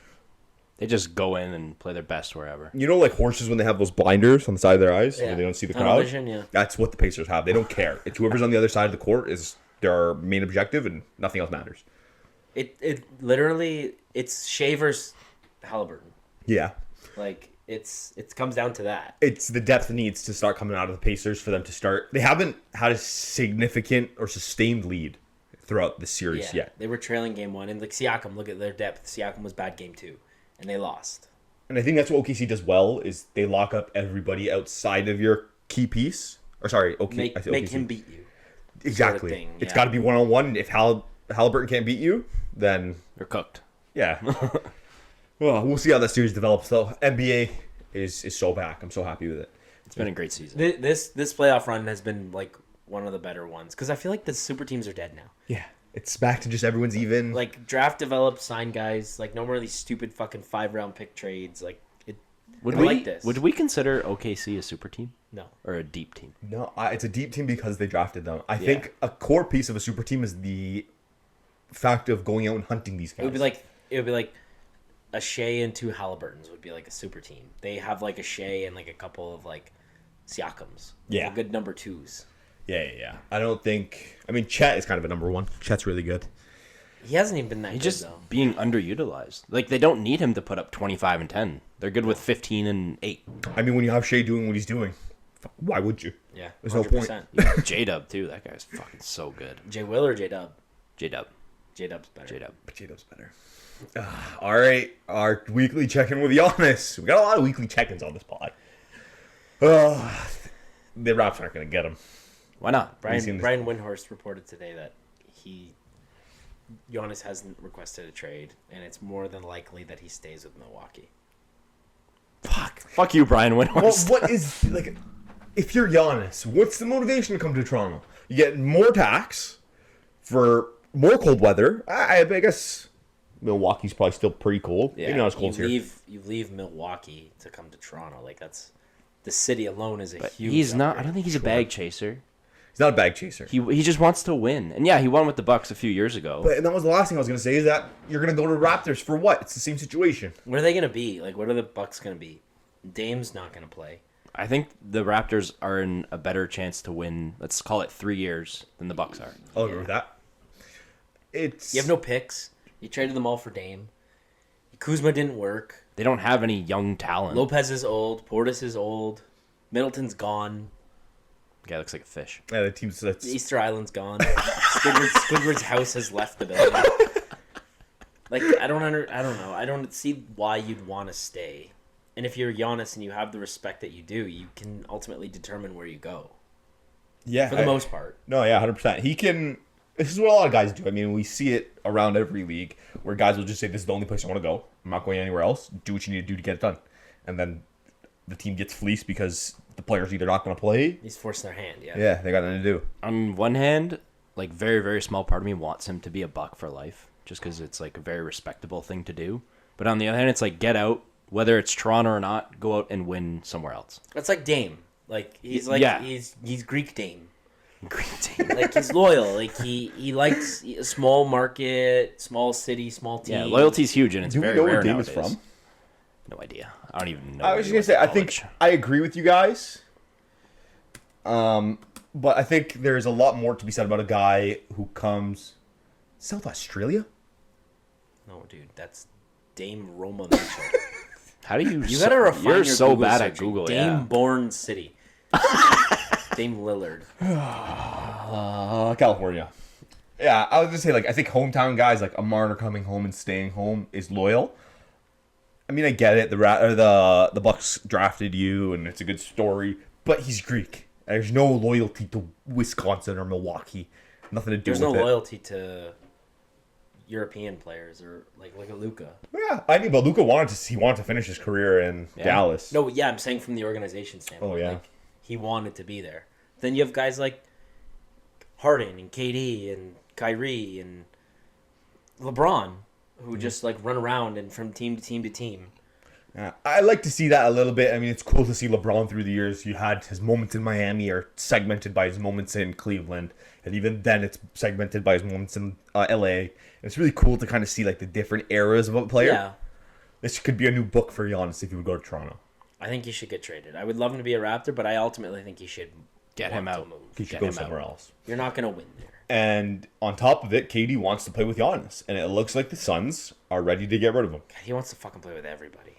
They just go in and play their best wherever. You know, like horses when they have those blinders on the side of their eyes, Yeah. where they don't see the Tunnel crowd. vision, yeah. That's what the Pacers have. They don't care. It's whoever's on the other side of the court is their main objective, and nothing else matters. It literally it's Shaver's Haliburton. Yeah. Like it comes down to that. It's the depth needs to start coming out of the Pacers for them to start. They haven't had a significant or sustained lead throughout the series yet. They were trailing game 1, and like Siakam, look at their depth. Siakam was bad game 2, and they lost. And I think that's what OKC does well is they lock up everybody outside of your key piece. Or sorry, Make OKC. him beat you. Exactly. sort of thing, It's yeah. got to be one-on-one. If Haliburton can't beat you, then They're cooked. yeah. Well, we'll see how that series develops, though. NBA is so back. I'm so happy with it. It's been a great season. This playoff run has been like one of the better ones because I feel like the super teams are dead now. Yeah. It's back to just everyone's even. Like draft, develop, sign guys. Like no more of these stupid fucking 5-round pick trades. Like it. Would I we like this. Would we consider OKC a super team No. or a deep team? No, it's a deep team because they drafted them. I think a core piece of a super team is the fact of going out and hunting these guys. It would be like a Shea and 2 Haliburtons would be like a super team. They have like a Shea and like a couple of like Siakams. Yeah. A good number 2s. Yeah. I don't think. I mean, Chet is kind of a number 1. Chet's really good. He hasn't even been that He's good just though. being underutilized. Like they don't need him to put up 25 and 10. They're good with 15 and 8. I mean, when you have Shea doing what he's doing, why would you? Yeah. There's no point. J Dub too. That guy's fucking so good. J Will or J Dub? J Dub. J Dub's better. J Dub. But J-Dub's better. All right, our weekly check-in with Giannis. We got a lot of weekly check-ins on this pod. The Raps aren't going to get him. Why not? We've seen Brian this- Windhorst reported today that Giannis hasn't requested a trade, and it's more than likely that he stays with Milwaukee. Fuck you, Brian Well, Windhorst. what is, like, if you're Giannis, what's the motivation to come to Toronto? You get more tax for more cold weather. I guess Milwaukee's probably still pretty cold. Maybe not as cold as here. You leave Milwaukee to come to Toronto. Like that's the city alone is a But huge. he's not. I upgrade. don't think he's a bag chaser. He's not a bag chaser. He just wants to win. And yeah, he won with the Bucks a few years ago. But that was the last thing I was going to say is that you're going to go to Raptors for what? It's the same situation. What are they going to be? Like, what are the Bucks going to be? Dame's not going to play. I think the Raptors are in a better chance to win, let's call it 3 years, than the Bucks are. I'll agree with that. You have no picks. You traded them all for Dame. Kuzma didn't work. They don't have any young talent. Lopez is old. Portis is old. Middleton's gone. Guy looks like a fish. Yeah, the team's... Easter Island's gone. Squidward's house has left the building. Like, I don't know. I don't see why you'd want to stay. And if you're Giannis and you have the respect that you do, you can ultimately determine where you go. Yeah. For the most part. No, yeah, 100%. He can... This is what a lot of guys do. I mean, we see it around every league where guys will just say, this is the only place I want to go. I'm not going anywhere else. Do what you need to do to get it done. And then the team gets fleeced because the player's either not going to play. He's forcing their hand, yeah. Yeah, they got nothing to do. On one hand, like, very, very small part of me wants him to be a Buck for life, just because it's, like, a very respectable thing to do. But on the other hand, it's like, get out. Whether it's Toronto or not, go out and win somewhere else. It's like Dame. Like, he's he's Greek Dame. Great team. Like, he's loyal. Like, he likes a small market, small city, small team. Yeah, loyalty's huge, and it's Do we very know rare where Dame nowadays. is from? No idea. I don't even know. I was just going to say, I think I agree with you guys. But I think there's a lot more to be said about a guy who comes... South Australia? No, dude, that's Dame Roma Mitchell. How do you... You gotta refine You're your so Google bad at searching. Google, Dame-born city. Dame Lillard. California. Yeah, I was just say, like, I think hometown guys like a Marner coming home and staying home is loyal. I mean, I get it. The Bucks drafted you, and it's a good story. But he's Greek. There's no loyalty to Wisconsin or Milwaukee. Nothing to do There's with it. no loyalty to European players or like a Luka. Yeah, I mean, but Luka wanted to finish his career in Dallas. No, yeah, I'm saying from the organization standpoint. Oh, yeah. Like, he wanted to be there. Then you have guys like Harden and KD and Kyrie and LeBron who just like run around and from team to team to team. Yeah, I like to see that a little bit. I mean, it's cool to see LeBron through the years. You had his moments in Miami are segmented by his moments in Cleveland, and even then it's segmented by his moments in LA. And it's really cool to kind of see like the different eras of a player. Yeah. This could be a new book for Giannis if he would go to Toronto. I think he should get traded. I would love him to be a Raptor, but I ultimately think he should Get him want out. to move. He should Get go him somewhere out. else. You're not going to win there. And on top of it, KD wants to play with Giannis, and it looks like the Suns are ready to get rid of him. God, he wants to fucking play with everybody.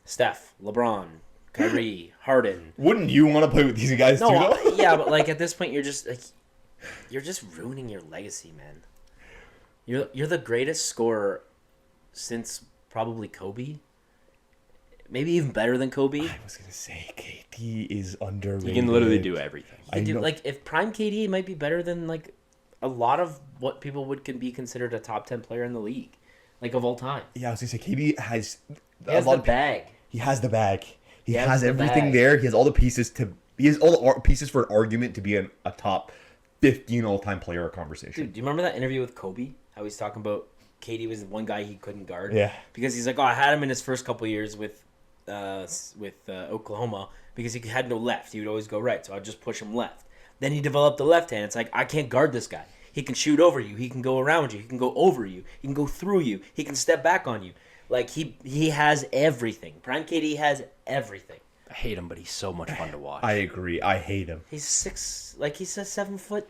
Steph, LeBron, Kyrie, Harden. Wouldn't you want to play with these guys too? No, Though? yeah, but like at this point, you're just ruining your legacy, man. You're the greatest scorer since probably Kobe. Maybe even better than Kobe. I was gonna say KD is underrated. He can literally do everything. He do, know. like if prime KD might be better than like a lot of what people would be considered a top 10 player in the league, like of all time. Yeah, I was gonna say KD has He has the bag. He has the bag. He has has the everything bag. there. He has all the pieces to. He has all the pieces for an argument to be a top 15 all-time player conversation. Dude, do you remember that interview with Kobe? How he's talking about KD was the one guy he couldn't guard. Yeah. Because he's like, oh, I had him in his first couple years with Oklahoma because he had no left. He would always go right, so I'd just push him left. Then he developed the left hand. It's like, I can't guard this guy. He can shoot over you. He can go around you. He can go over you. He can go through you. He can step back on you. Like, he has everything. Prime KD has everything. I hate him, but he's so much fun to watch. I agree. I hate him. He's he's a 7 foot.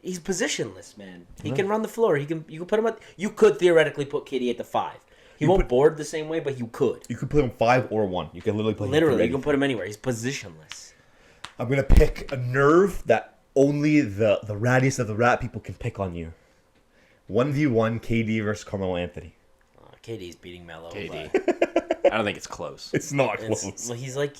He's positionless, man. He can run the floor. You can put him at. You could theoretically put KD at the 5. He won't board the same way, but you could. You could play him 5 or 1. You can literally play him Literally, through you can put him anywhere. He's positionless. I'm gonna pick a nerve that only the rattiest of the rat people can pick on you. 1v1 KD versus Carmelo Anthony. KD's beating Melo. KD. but I don't think it's close. It's not close. well, he's like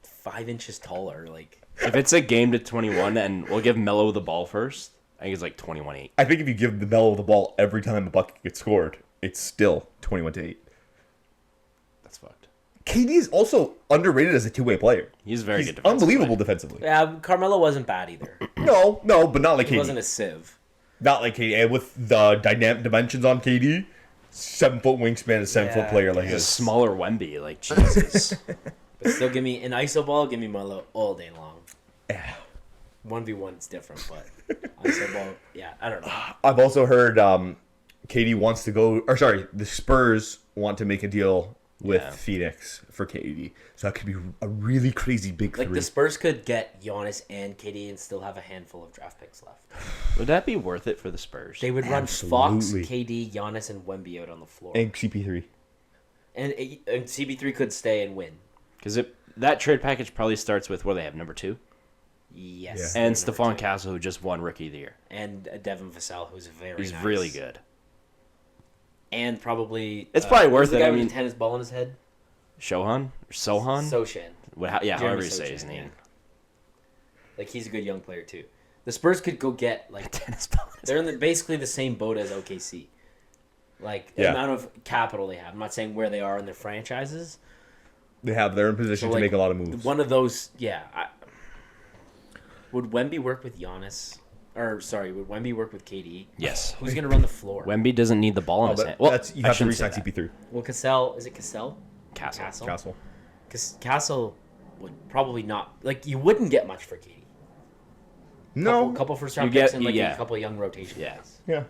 5 inches taller. Like If it's a game to 21 and we'll give Melo the ball first, I think it's like 21-8. I think if you give the Melo the ball every time a bucket gets scored, it's still 21-8. That's fucked. KD is also underrated as a two-way player. He's very He's good defensively. unbelievable defensively. yeah, Carmelo wasn't bad either. No, but not like He KD. wasn't a sieve. Not like KD. And with the dynamic dimensions on KD, 7 foot wingspan, a 7 foot Yeah, player like He's a this. smaller Wemby. Like, Jesus. But still, give me an iso ball. Give me Melo all day long. 1v1's different, but I said, well, yeah, I don't know. I've also heard KD wants to go, or sorry, the Spurs want to make a deal with Phoenix for KD. So that could be a really crazy big Like three. the Spurs could get Giannis and KD and still have a handful of draft picks left. Would that be worth it for the Spurs? They would run Fox, Absolutely. KD, Giannis, and Wemby out on the floor. And CP3. And CB3 could stay and win. Because that trade package probably starts with, what do they have, number 2? Yes. And number Stephon 2. Castle, who just won Rookie of the Year. And Devin Vassell, who's He's nice. really good. And probably... It's probably worth who's the it. guy I with mean, the tennis ball in his head? Sohan? Sochan. However you Sochan, say his name. yeah. Like, he's a good young player, too. The Spurs could go get, like... Tennis ball. They're in basically the same boat as OKC. Like, the amount of capital they have. I'm not saying where they are in their franchises. They're in position to make a lot of moves. One of those, would Wemby work with Giannis? Would Wemby work with KD? Yes. Who's going to run the floor? Wemby doesn't need the ball in his hand. Well, you I have to shouldn't say resign that. CP3. Well, Cassell, is it Cassell? Castle. Castle. Because Castle would probably not, like, you wouldn't get much for KD. No. Couple first round You picks get- and like yeah. a couple of young rotation Yeah. guys. Yeah.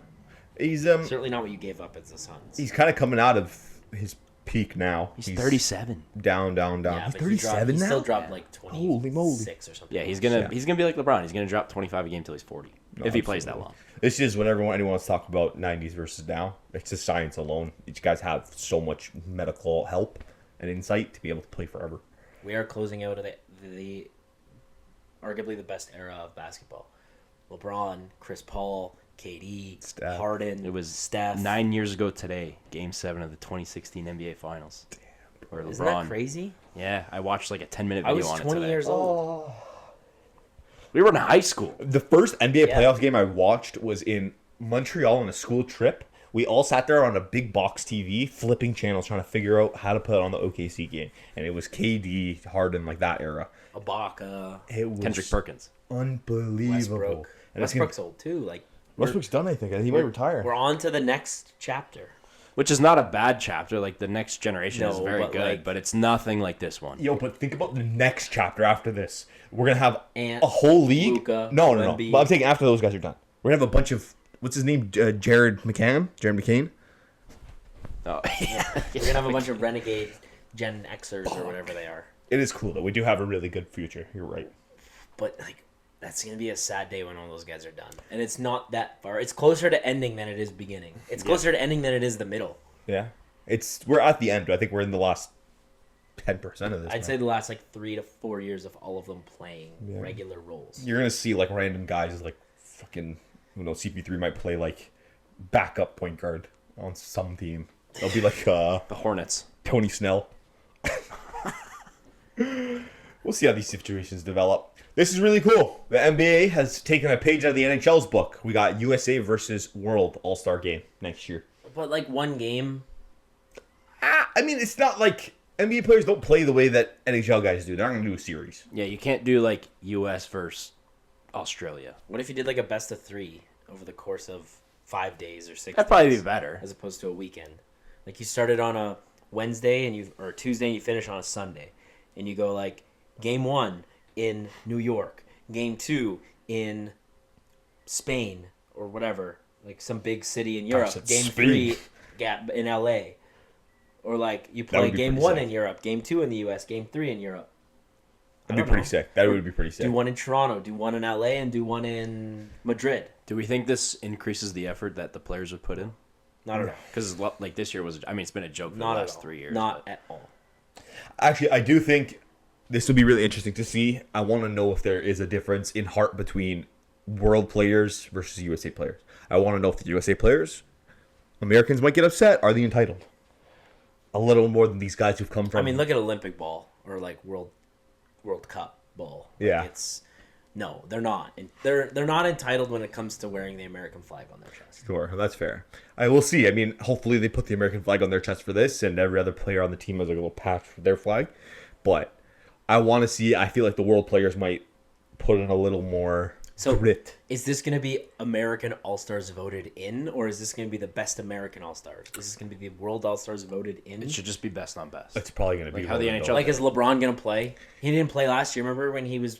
He's Certainly not what you gave up as the Suns. he's kind of coming out of his peak now. He's 37. Down. Yeah, He's but 37 he now. still dropped like 26 Holy moly. or something. Yeah, he's gonna be like LeBron. He's gonna drop 25 a game till he's 40 if he plays that absolutely. long. This is when anyone wants to talk about 90s versus now. It's just science alone. These guys have so much medical help and insight to be able to play forever. We are closing out of the arguably the best era of basketball. LeBron, Chris Paul, KD, Steph. Harden. It was Steph. 9 years ago today, Game 7 of the 2016 NBA Finals. Where Isn't LeBron. that crazy? Yeah, I watched like a 10-minute I video was on it 20 today. years old. We were in high school. The first NBA Yeah. playoff game I watched was in Montreal on a school trip. We all sat there on a big box TV, flipping channels, trying to figure out how to put on the OKC game. And it was KD, Harden, like that era. Ibaka, It was Kendrick Perkins. unbelievable. Westbrook. And it's gonna- Westbrook's old too. Like Westbrook's done, I think. He might retire. we're on to the next chapter. Which is not a bad chapter. Like, the next generation is No, very but, good, like- but it's nothing like this one. Yo, but think about the next chapter after this. We're gonna have Ant, a whole league. Luka, No. Wemby. But I'm saying after those guys are done, we're gonna have a bunch of what's his name, Jared McCain. Oh, We're gonna have a bunch of renegade Gen Xers or whatever they are. It is cool though. We do have a really good future. You're right. But like, that's gonna be a sad day when all those guys are done. And it's not that far. It's closer to ending than it is beginning. It's closer to ending than it is the middle. Yeah. We're at the end. I think we're in the last 10% of this. I'd say the last like 3 to 4 years of all of them playing regular roles. You're gonna see like random guys like fucking CP3 might play like backup point guard on some team. They'll be like the Hornets. Tony Snell. We'll see how these situations develop. This is really cool. The NBA has taken a page out of the NHL's book. We got USA versus World All-Star Game next year. But like one game, I mean, it's not like NBA players don't play the way that NHL guys do. They're not going to do a series. Yeah, you can't do like US versus Australia. what if you did like a best of 3 over the course of 5 days or 6 That'd probably days, be better. as opposed to a weekend? Like you started on a Wednesday or Tuesday and you finish on a Sunday, and you go like game 1 in New York, game 2 in Spain or whatever, like some big city in Europe, said game Spain. 3 in LA, or like you That play would be game pretty 1 sick. in Europe, game 2 in the US, game 3 in Europe. That'd be pretty sick. That would be pretty sick. Do one in Toronto, do one in LA, and do one in Madrid. Do we think this increases the effort that the players would put in? Not at all. Because like this year was, I mean, it's been a joke for Not the at last all. 3 years. Not but- at all. Actually, I do think this would be really interesting to see. I want to know if there is a difference in heart between world players versus USA players. I want to know if the USA players, Americans might get upset. Are they entitled? A little more than these guys who've come from. I mean, look at Olympic ball or like World Cup ball. Like, Yeah. No, they're not. And they're not entitled when it comes to wearing the American flag on their chest. Sure, that's fair. I will see. I mean, hopefully they put the American flag on their chest for this, and every other player on the team has like a little patch for their flag. But I want to see. I feel like the world players might put in a little more grit. Is this going to be American All-Stars voted in, or is this going to be the best American All-Stars? Is this going to be the World All-Stars voted in? It should just be best on best. It's probably going to be Like how the one of NHL those. Like, is LeBron going to play? He didn't play last year. Remember when he was,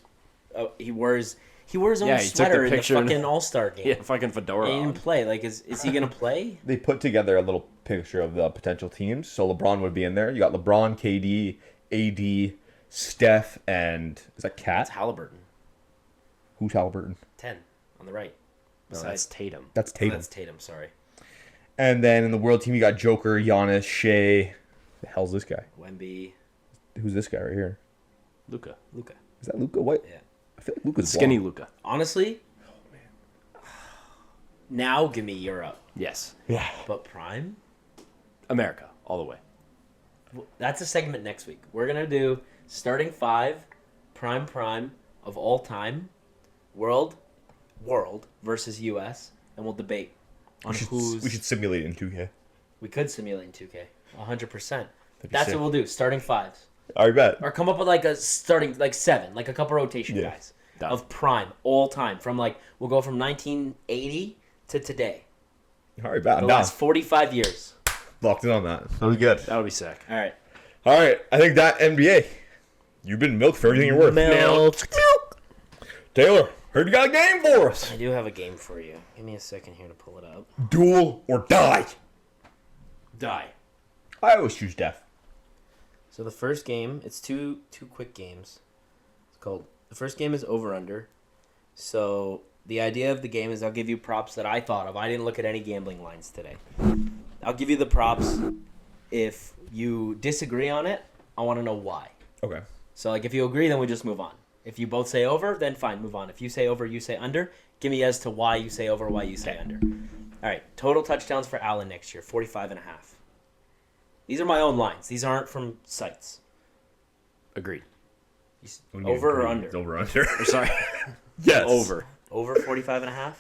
he wore his He wore his own Yeah, he took the sweater in the picture and- fucking All-Star game. Yeah, fucking fedora. He didn't on. play. Like, is he gonna play? They put together a little picture of the potential teams. So LeBron would be in there. You got LeBron, KD, AD, Steph, and is that It's Cat? Haliburton. Who's Haliburton? 10 on the right. No, that's Tatum. That's Oh, Tatum. that's Tatum. Sorry. And then in the world team, you got Joker, Giannis, Shea. The hell's this guy? Wemby, Who's this guy right here? Luca. Luca. Is that Luca? What? Yeah. I feel like Luca's Skinny blonde. Luca. Honestly, now give me Europe, Yes. Yeah. but Prime. America, all the way. That's a segment next week. We're gonna do starting 5, prime of all time, world versus US, and we'll debate on who's. We should simulate it in 2K. We could simulate in 2K, 100%. That'd be That's sick. what we'll do. Starting 5s, I bet. or come up with like a starting like 7, like a couple rotation Yeah. guys Done. of prime all time. From like we'll go from 1980 to today. All right, bet. The I'm down. last 45 years. Locked in on that. That was good. That would be sick. All right. All right, I think that NBA. You've been milked for everything you're worth. Milk. Taylor, heard you got a game for us. I do have a game for you. Give me a second here to pull it up. Duel or die. Die. I always choose death. So the first game, it's two quick games. It's called, the first game is over under. So the idea of the game is I'll give you props that I thought of. I didn't look at any gambling lines today. I'll give you the props. If you disagree on it, I want to know why. Okay. So like if you agree, then we just move on. If you both say over, then fine, move on. If you say over, you say under. Give me as to why you say over, why you say under. All right, total touchdowns for Allen next year, 45.5. These are my own lines. These aren't from sites. Agreed. Over or under? It's over under. Or sorry. Yes. Over. Over 45.5?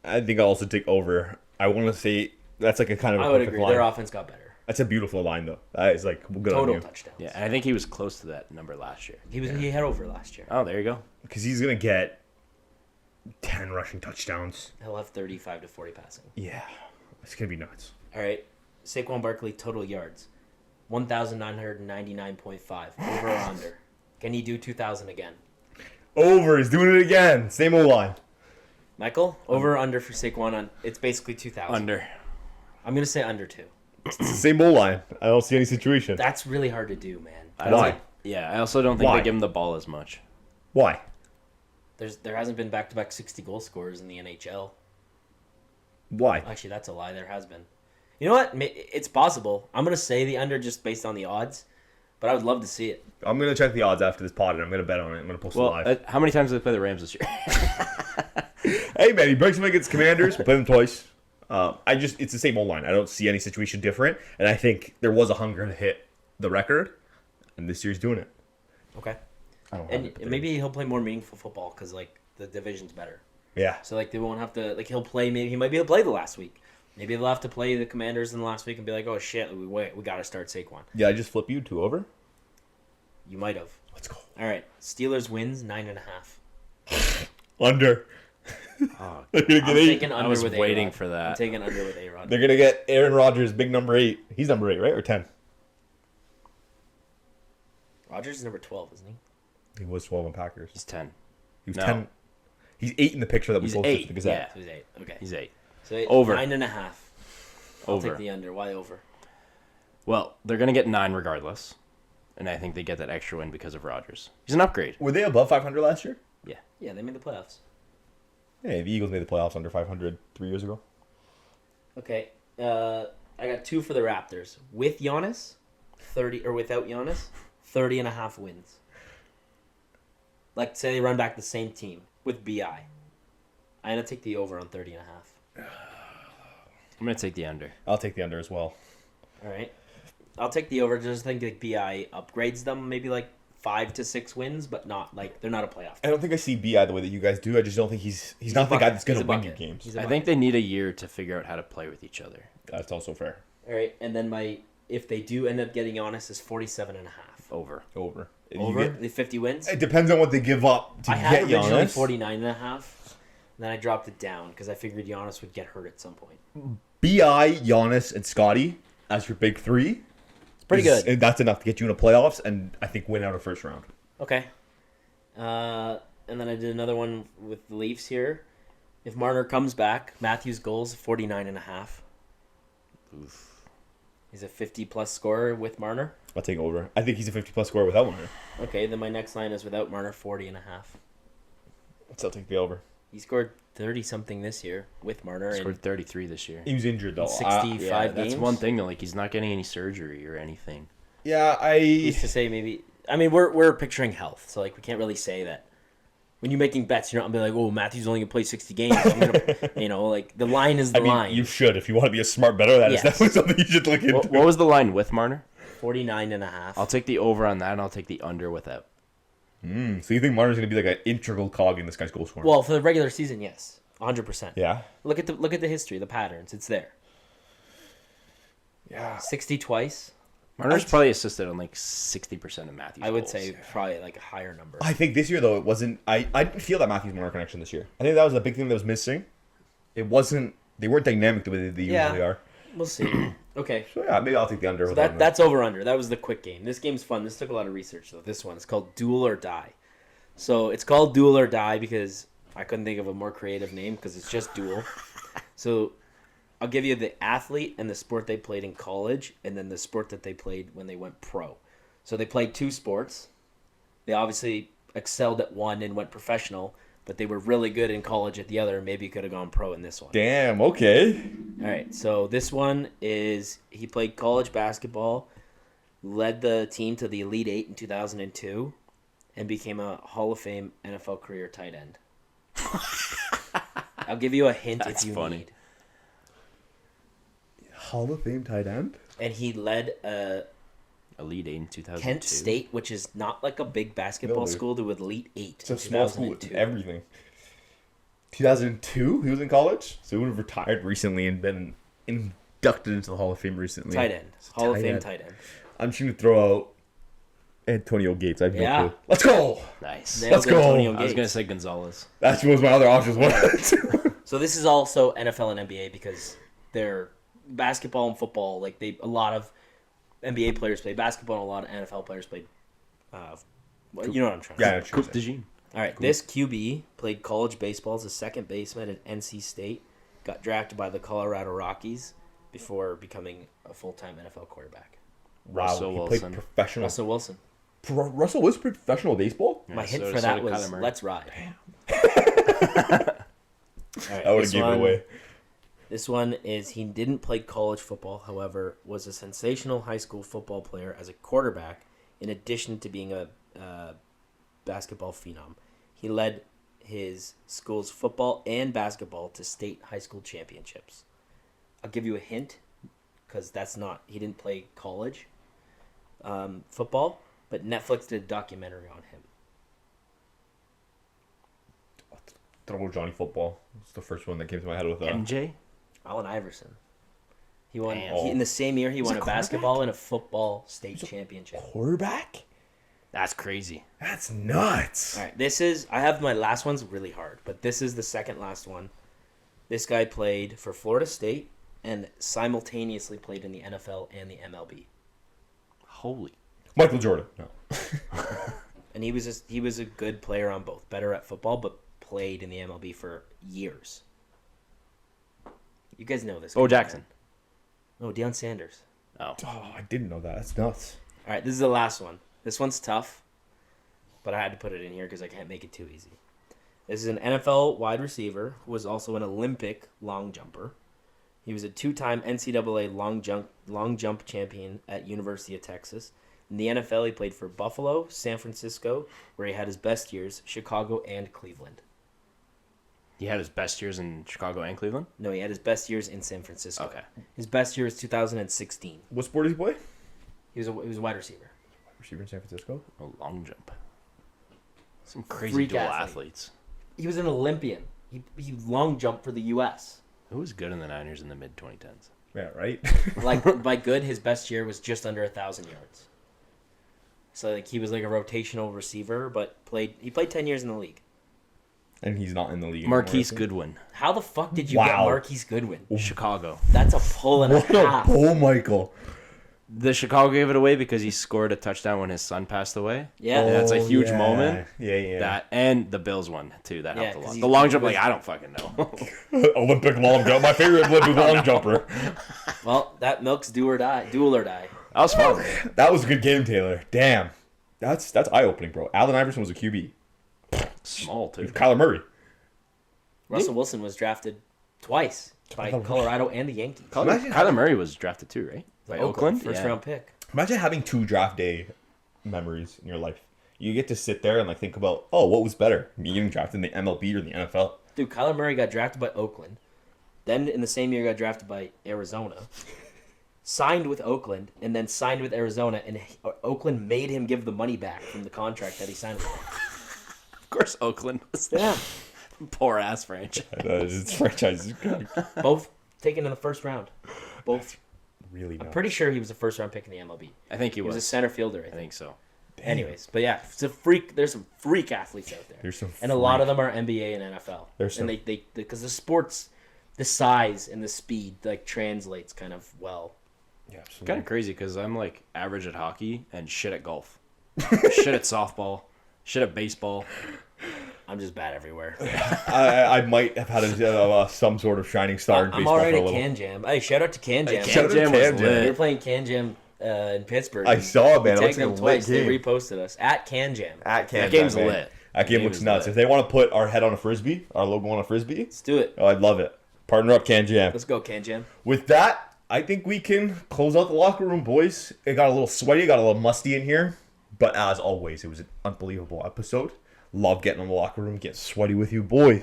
I think I'll also take over. I want to say that's like a kind of a I would perfect agree. line. Their offense got better. That's a beautiful line, though. That is like good on Total you. touchdowns. Yeah, and I think he was close to that number last year. He had over last year. Oh, there you go. Because he's going to get 10 rushing touchdowns. He'll have 35 to 40 passing. Yeah. It's going to be nuts. All right. Saquon Barkley total yards, 1,999.5. Over or under? Can he do 2,000 again? Over. He's doing it again. Same old line. Michael, over or under for Saquon? It's basically 2,000. Under. I'm gonna say under 2. It's the same old line. I don't see any situation. That's really hard to do, man. Why? Yeah, I also don't think Why? they give him the ball as much. Why? There hasn't been back-to-back 60 goal scorers in the NHL. Why? Actually, that's a lie. There has been. You know what? It's possible. I'm gonna say the under just based on the odds, but I would love to see it. I'm going to check the odds after this pod, and I'm going to bet on it. I'm going to post it Well, live. how many times did they play the Rams this year? Hey, man, he breaks them against Commanders. Play them twice. It's the same old line. I don't see any situation different, and I think there was a hunger to hit the record, and this year's doing it. Okay. I don't have And it, but maybe he'll play more meaningful football because like the division's better. yeah. So like they won't have to like he'll play. Maybe he might be able to play the last week. Maybe they'll have to play the Commanders in the last week and be like, oh shit, we got to start Saquon. Yeah, I just flip you 2 over. You might have. Let's go. All right. Steelers wins 9.5. Under. Oh, They're going to I'm get 8. taking under I was with waiting A-Rod. for I'm that. taking under with A-Rod. They're going to get Aaron Rodgers, big number 8. He's number 8, right? Or 10? Rodgers is number 12, isn't he? He was 12 on Packers. He's 10. He was No. 10. He's 8 in the picture that we He's posted 8, to the Gazette. So he's 8. Okay. He's 8. So Over. 9.5. I'll Over. take the under. Why over? Well, they're going to get 9 regardless. And I think they get that extra win because of Rodgers. He's an upgrade. Were they above 500 last year? Yeah. Yeah, they made the playoffs. Yeah, the Eagles made the playoffs under 500 3 years ago. Okay. I got 2 for the Raptors. With Giannis, 30, or without Giannis, 30.5 wins. Like, say they run back the same team with BI. I'm going to take the over on 30.5. I'm going to take the under. I'll take the under as well. All right. I'll take the over. Just think like BI upgrades them maybe like 5 to 6 wins, but not like they're not a playoff. I don't think I see BI the way that you guys do. I just don't think he's not the guy that's going He's to a win you bucket. games. He's a I bucket. think they need a year to figure out how to play with each other. That's also fair. All right, and then if they do end up getting Giannis is 47.5. Over. Over. If Over you get- the 50 wins. it depends on what they give up to I get had originally Giannis. 49.5. Then I dropped it down because I figured Giannis would get hurt at some point. BI, Giannis, and Scotty as your big 3. It's pretty good. And that's enough to get you in the playoffs and I think win out of first round. Okay. and then I did another one with the Leafs here. If Marner comes back, Matthews' goals 49.5. Oof. He's a 50-plus scorer with Marner. I'll take over. I think he's a 50-plus scorer without Marner. Okay, then my next line is without Marner 40.5. I'll take the over. He scored 30-something this year with Marner. Scored 33 this year. He was injured though. 65 That's games. one thing though. Like he's not getting any surgery or anything. Used to say maybe. I mean, we're picturing health, so like we can't really say that. When you're making bets, you're not gonna be like, "Oh, Matthew's only gonna play 60 games." I'm gonna, like the line is the line. You should if you want to be a smart bettor. That is definitely something you should look into. What was the line with Marner? 49.5. I'll take the over on that, and I'll take the under without. So you think Marner's going to be like an integral cog in this guy's goal scoring? Well, for the regular season, yes, 100%. Yeah. Look at the history, the patterns. It's there. Yeah. 60 twice. Marner's probably assisted on like 60% of Matthews. I would goals. say probably like a higher number. I think this year though it wasn't. I didn't feel that Matthews Marner connection this year. I think that was a big thing that was missing. It wasn't. They weren't dynamic the way they usually are. We'll see. Okay. So yeah, maybe I'll take the under. So with that's over under. That was the quick game. This game's fun. This took a lot of research though. This one, it's called Duel or Die. So it's called Duel or Die because I couldn't think of a more creative name because it's just duel. So I'll give you the athlete and the sport they played in college, and then the sport that they played when they went pro. So they played two sports. They obviously excelled at one and went professional, but they were really good in college at the other. Maybe could have gone pro in this one. Damn. Okay. All right, so this one is he played college basketball, led the team to the Elite Eight in 2002, and became a Hall of Fame NFL career tight end. I'll give you a hint That's if you funny. need. Hall of Fame tight end. And he led Elite Eight in 2002. Kent State, which is not like a big basketball No. school, to Elite Eight. It's a in small school with 2002. everything. 2002, he was in college, so he would have retired recently and been inducted into the Hall of Fame recently. Tight end. Hall of Tight Fame end. tight end. I'm just gonna throw out Antonio Gates. I have no Yeah. clue. Let's go. Nice. Nailed Let's go. Antonio I was Gates. gonna say Gonzalez. That was my other options. So this is also NFL and NBA because they're basketball and football. Like a lot of NBA players play basketball and a lot of NFL players play. You know what I'm trying to say. Yeah, Coupe de Jean. All right, this QB played college baseball as a second baseman at NC State, got drafted by the Colorado Rockies before becoming a full-time NFL quarterback. Wow, Russell he Wilson. played professional. Russell Wilson. Russell was professional baseball. My hint so- for so that did was Kyler Murray. let's ride. All right, I would have this given it one- away. This one is he didn't play college football, however, was a sensational high school football player as a quarterback, in addition to being a basketball phenom. He led his school's football and basketball to state high school championships. I'll give you a hint, because he didn't play college football, but Netflix did a documentary on him. Throw Johnny Football. It's the first one that came to my head with that. MJ. Allen Iverson. He won Damn. in the same year he won a a basketball and a football state championship. Quarterback? That's crazy. That's nuts. All right, I have my last one's really hard, but this is the second last one. This guy played for Florida State and simultaneously played in the NFL and the MLB. Holy. Michael Jordan. No. And he was a good player on both, better at football, but played in the MLB for years. You guys know this. Bo Jackson. No, Deion Sanders. Oh. Oh, I didn't know that. That's nuts. All right, this is the last one. This one's tough, but I had to put it in here because I can't make it too easy. This is an NFL wide receiver who was also an Olympic long jumper. He was a two-time NCAA long jump champion at University of Texas. In the NFL, he played for Buffalo, San Francisco, where he had his best years, Chicago, and Cleveland. He had his best years in Chicago and Cleveland? No, he had his best years in San Francisco. Okay. His best year is 2016. What sport did he play? He was a wide receiver. Receiver in San Francisco. A long jump. Some crazy Freak dual athlete. athletes. He was an Olympian. He long jumped for the U.S. Who was good in the Niners in the mid-2010s? Yeah, right? Like by good, his best year was just under 1,000 yards. So like he was like a rotational receiver, but he played 10 years in the league. And he's not in the league Marquise anymore, Goodwin. How the fuck did you get Wow. Marquise Goodwin? Chicago. That's a pull and a What a half. pull, Michael. the Chicago gave it away because he scored a touchdown when his son passed away. Yeah. And that's a huge yeah. moment. Yeah. That and the Bills won too. That Yeah, helped a 'cause lot. he- The long jump, like I don't fucking know. Olympic long jump. My favorite Olympic long jumper. Well, that milk's do or die. Duel or die. That was fun. That was a good game, Taylor. Damn. That's eye-opening, bro. Allen Iverson was a QB. Small too. Kyler Murray. Russell Wilson was drafted twice by Colorado and the Yankees. Kyler Murray was drafted too, right? By Oakland. First round pick. Imagine having 2 draft day memories in your life. You get to sit there and like think about, oh, what was better, me getting drafted in the MLB or the NFL? Dude, Kyler Murray got drafted by Oakland. Then in the same year got drafted by Arizona. Signed with Oakland and then signed with Arizona, and Oakland made him give the money back from the contract that he signed with them. Of course, Oakland was Yeah. poor ass franchise. It's franchise. Both taken in the first round. Both. Really not. Pretty sure he was a first round pick in the MLB. I think he He was a was. center fielder, I I think. think so. Anyways, but yeah, it's a freak. There's some freak athletes out there. There's some And a lot of them are NBA and NFL. There's some- And they because the sports, the size and the speed like translates kind of well. Yeah, absolutely. Kind of crazy because I'm like average at hockey and shit at golf, shit at softball, shit at baseball. I'm just bad everywhere. I might have had some sort of shining star in I'm baseball already for a at little. Can Jam. Hey, shout out to Can Jam. Shout out to Can Jam was Can Jam. lit. We were playing Can Jam in Pittsburgh. I saw it, man. It We looks tagged like them a twice. lit They game. reposted us at Can Jam. At Can That game's Jam, man. lit. That game looks Game's nuts. lit. If they want to put our head on a frisbee, our logo on a frisbee, Let's do it. oh, I'd love it. Partner up, Can Jam. Let's go, Can Jam. With that, I think we can close out the locker room, boys. It got a little sweaty, got a little musty in here. But as always, it was an unbelievable episode. Love getting in the locker room, getting sweaty with you, boys.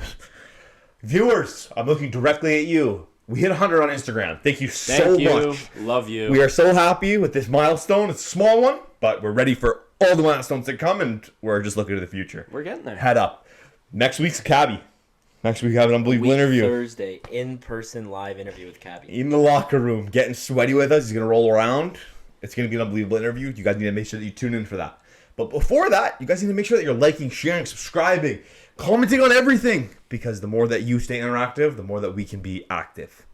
Viewers, I'm looking directly at you. We hit 100 on Instagram. Thank you so Thank you. much. Love you. We are so happy with this milestone. It's a small one, but we're ready for all the milestones that come, and we're just looking to the future. We're getting there. Head up. Next week's Cabby. Next week we have an unbelievable interview. Thursday, in-person live interview with Cabby. In the locker room, getting sweaty with us. He's going to roll around. It's going to be an unbelievable interview. You guys need to make sure that you tune in for that. But before that, you guys need to make sure that you're liking, sharing, subscribing, commenting on everything. Because the more that you stay interactive, the more that we can be active.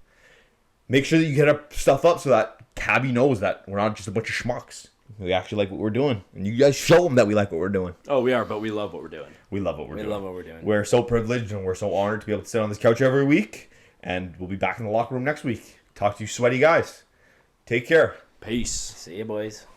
Make sure that you get our stuff up so that Cabby knows that we're not just a bunch of schmucks. We actually like what we're doing. And you guys show them that we like what we're doing. Oh, we are, but we love what we're doing. We love what we're We doing. love what we're doing. We're so privileged and we're so honored to be able to sit on this couch every week. And we'll be back in the locker room next week. Talk to you sweaty guys. Take care. Peace. See you, boys.